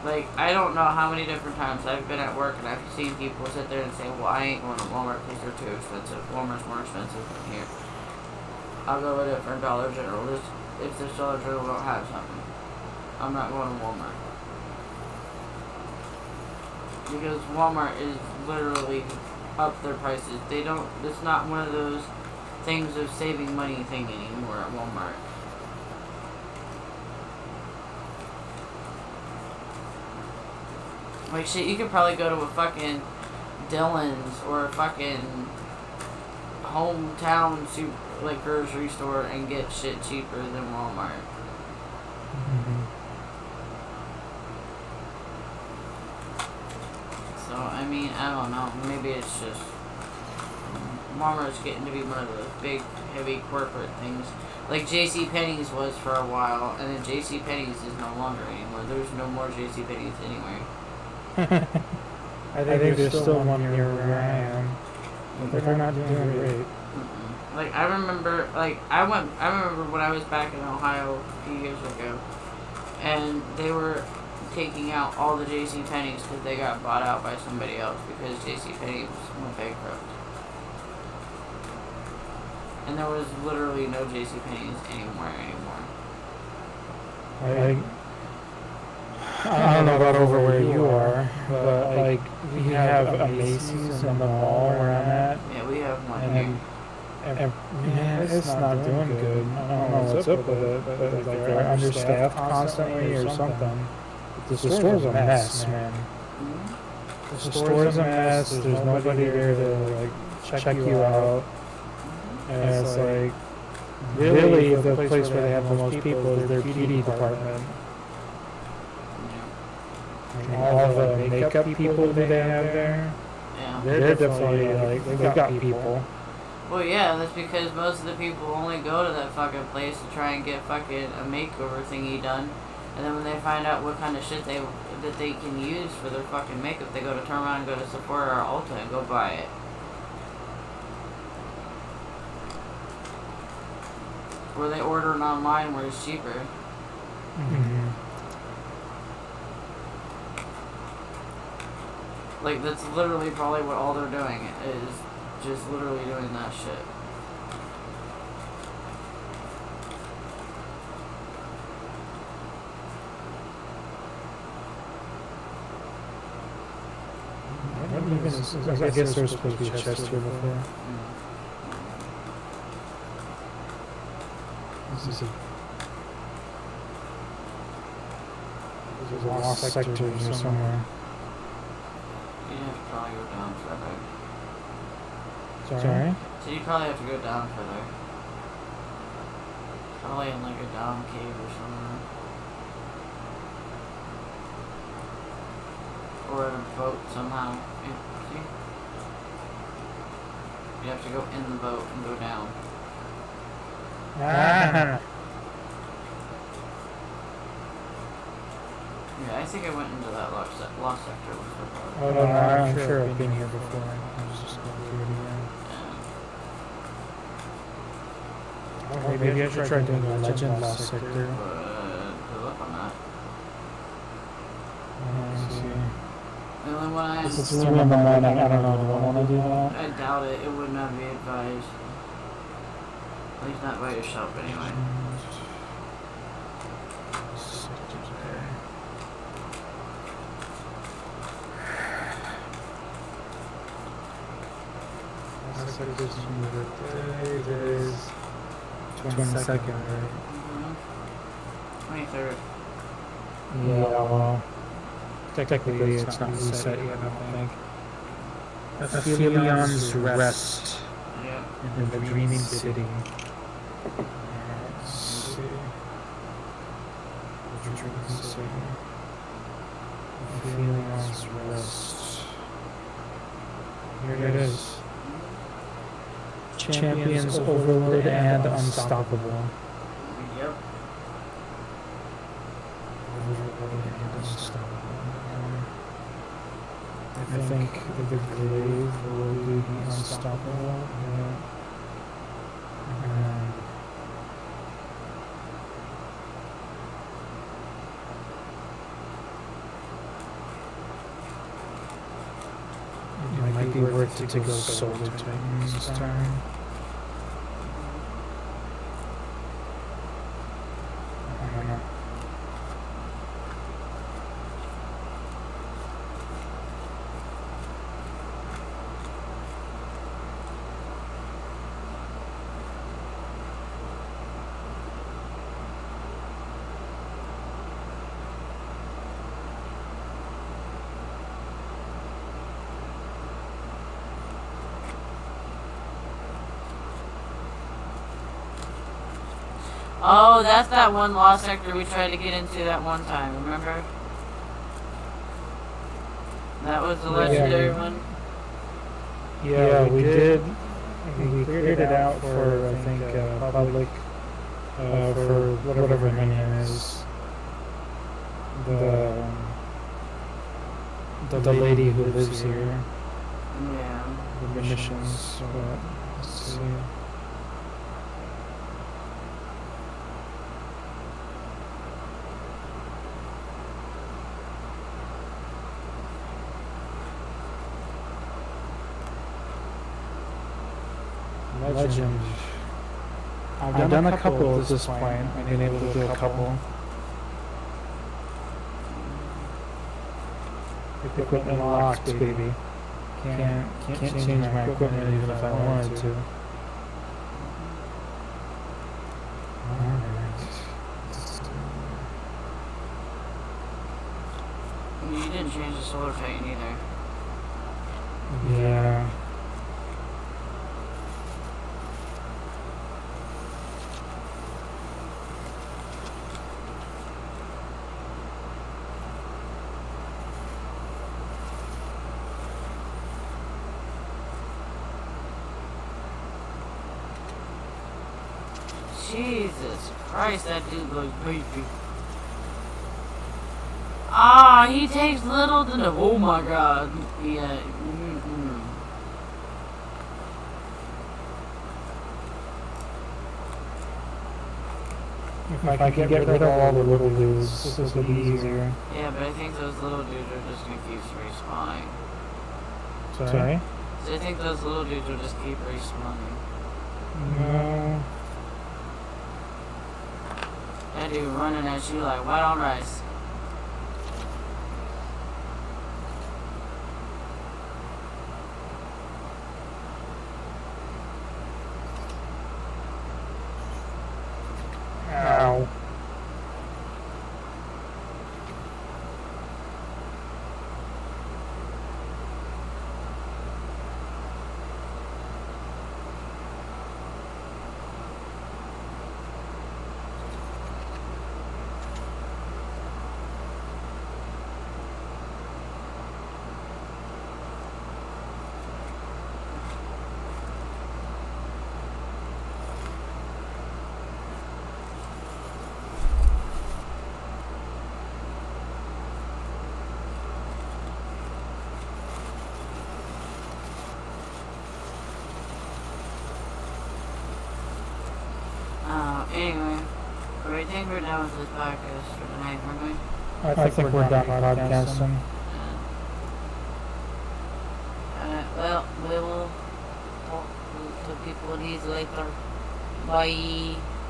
Like, I don't know how many different times I've been at work and I've seen people sit there and say, well, I ain't going to Walmart because they're too expensive. Walmart's more expensive than here. I'll go with it for Dollar General. If this Dollar General don't have something, I'm not going to Walmart. Because Walmart is literally up their prices. They don't, it's not one of those things of saving money thing anymore at Walmart. Like, shit, you could probably go to a fucking Dillon's or a fucking hometown like grocery store and get shit cheaper than Walmart. So, I mean, I don't know. Maybe it's just Walmart's getting to be one of those big, heavy corporate things. Like JCPenney's was for a while, and then JCPenney's is no longer anymore. There's no more JCPenney's anywhere. I think there's still one near where I am, but they're not doing great. Like, I remember when I was back in Ohio a few years ago, and they were taking out all the JCPenney's because they got bought out by somebody else because JCPenney went bankrupt. And there was literally no JCPenney's anymore. I don't know about over where you are, but like we have a Macy's in the mall where I'm at. Yeah, we have one And man, it's not doing good. I don't know what's up with it, but like they're understaffed constantly or something. The store's a mess, man. Mm-hmm. The store's a mess. There's nobody there to like check you out. And it's like really the place where they have the most people is their beauty department. And all the makeup people who they have there, Yeah. they're definitely like they've got people. Well, yeah, that's because most of the people only go to that fucking place to try and get fucking a makeover thingy done, and then when they find out what kind of shit that they can use for their fucking makeup, they go to turn around and go to Sephora or Ulta and go buy it. Or they order it online where it's cheaper. Mm-hmm. Like, that's literally probably what all they're doing is just literally doing that shit. I guess there's supposed to be a chest here before. This is a lost sector here somewhere. You'd have to probably go down further. Sorry? So you'd probably have to go down further. Probably in like a down cave or somewhere. Or in a boat somehow. See? You have to go in the boat and go down. Ah. Yeah, I think I went into that lost sector before. Oh, no, I'm sure I've been here before. I was just going through it again. Yeah. Maybe I should try doing the Legend Lost Sector. Good luck on that. Let's see. The only one I... It's 3 in the morning. I don't know. Do I want to do that? I doubt it. It would not be advised. At least not by yourself, anyway. It is 22nd, right? 23rd. Yeah, well, technically it's not reset yet, I don't think. Aphelions Rest Yep. in the Dreaming City. Let's see. The Dreaming City. Aphelions Rest. Here it is. Champions Overload and Unstoppable. Yep. Overload and Unstoppable. I think the grave will be unstoppable. Yeah. It might be worth it to go Solar Titans this time. I don't know. Oh, that's that one lost sector we tried to get into that one time, remember? That was the legendary one? Yeah, we did. We cleared it out for, I think, public, for whatever her name is. The lady who lives here. Yeah. The missions. But, let's see. Legend. I've done a couple at this point. I've been able to do a couple. If equipment locks, baby. Can't change my equipment even if I wanted to. You didn't change the solar paint either. Yeah. Jesus Christ, that dude looks beefy. Ah, he takes little to the. Oh my God. Yeah. If I can get rid of all the little dudes, this will be easier. Yeah, but I think those little dudes are just gonna keep respawning. Sorry? So I think those little dudes will just keep respawning. No. That dude running at you like white on rice. Ow. Anyway, I think we're done with this podcast for tonight, aren't we? I think we're done podcasting. Well, we will talk to people these later. Bye.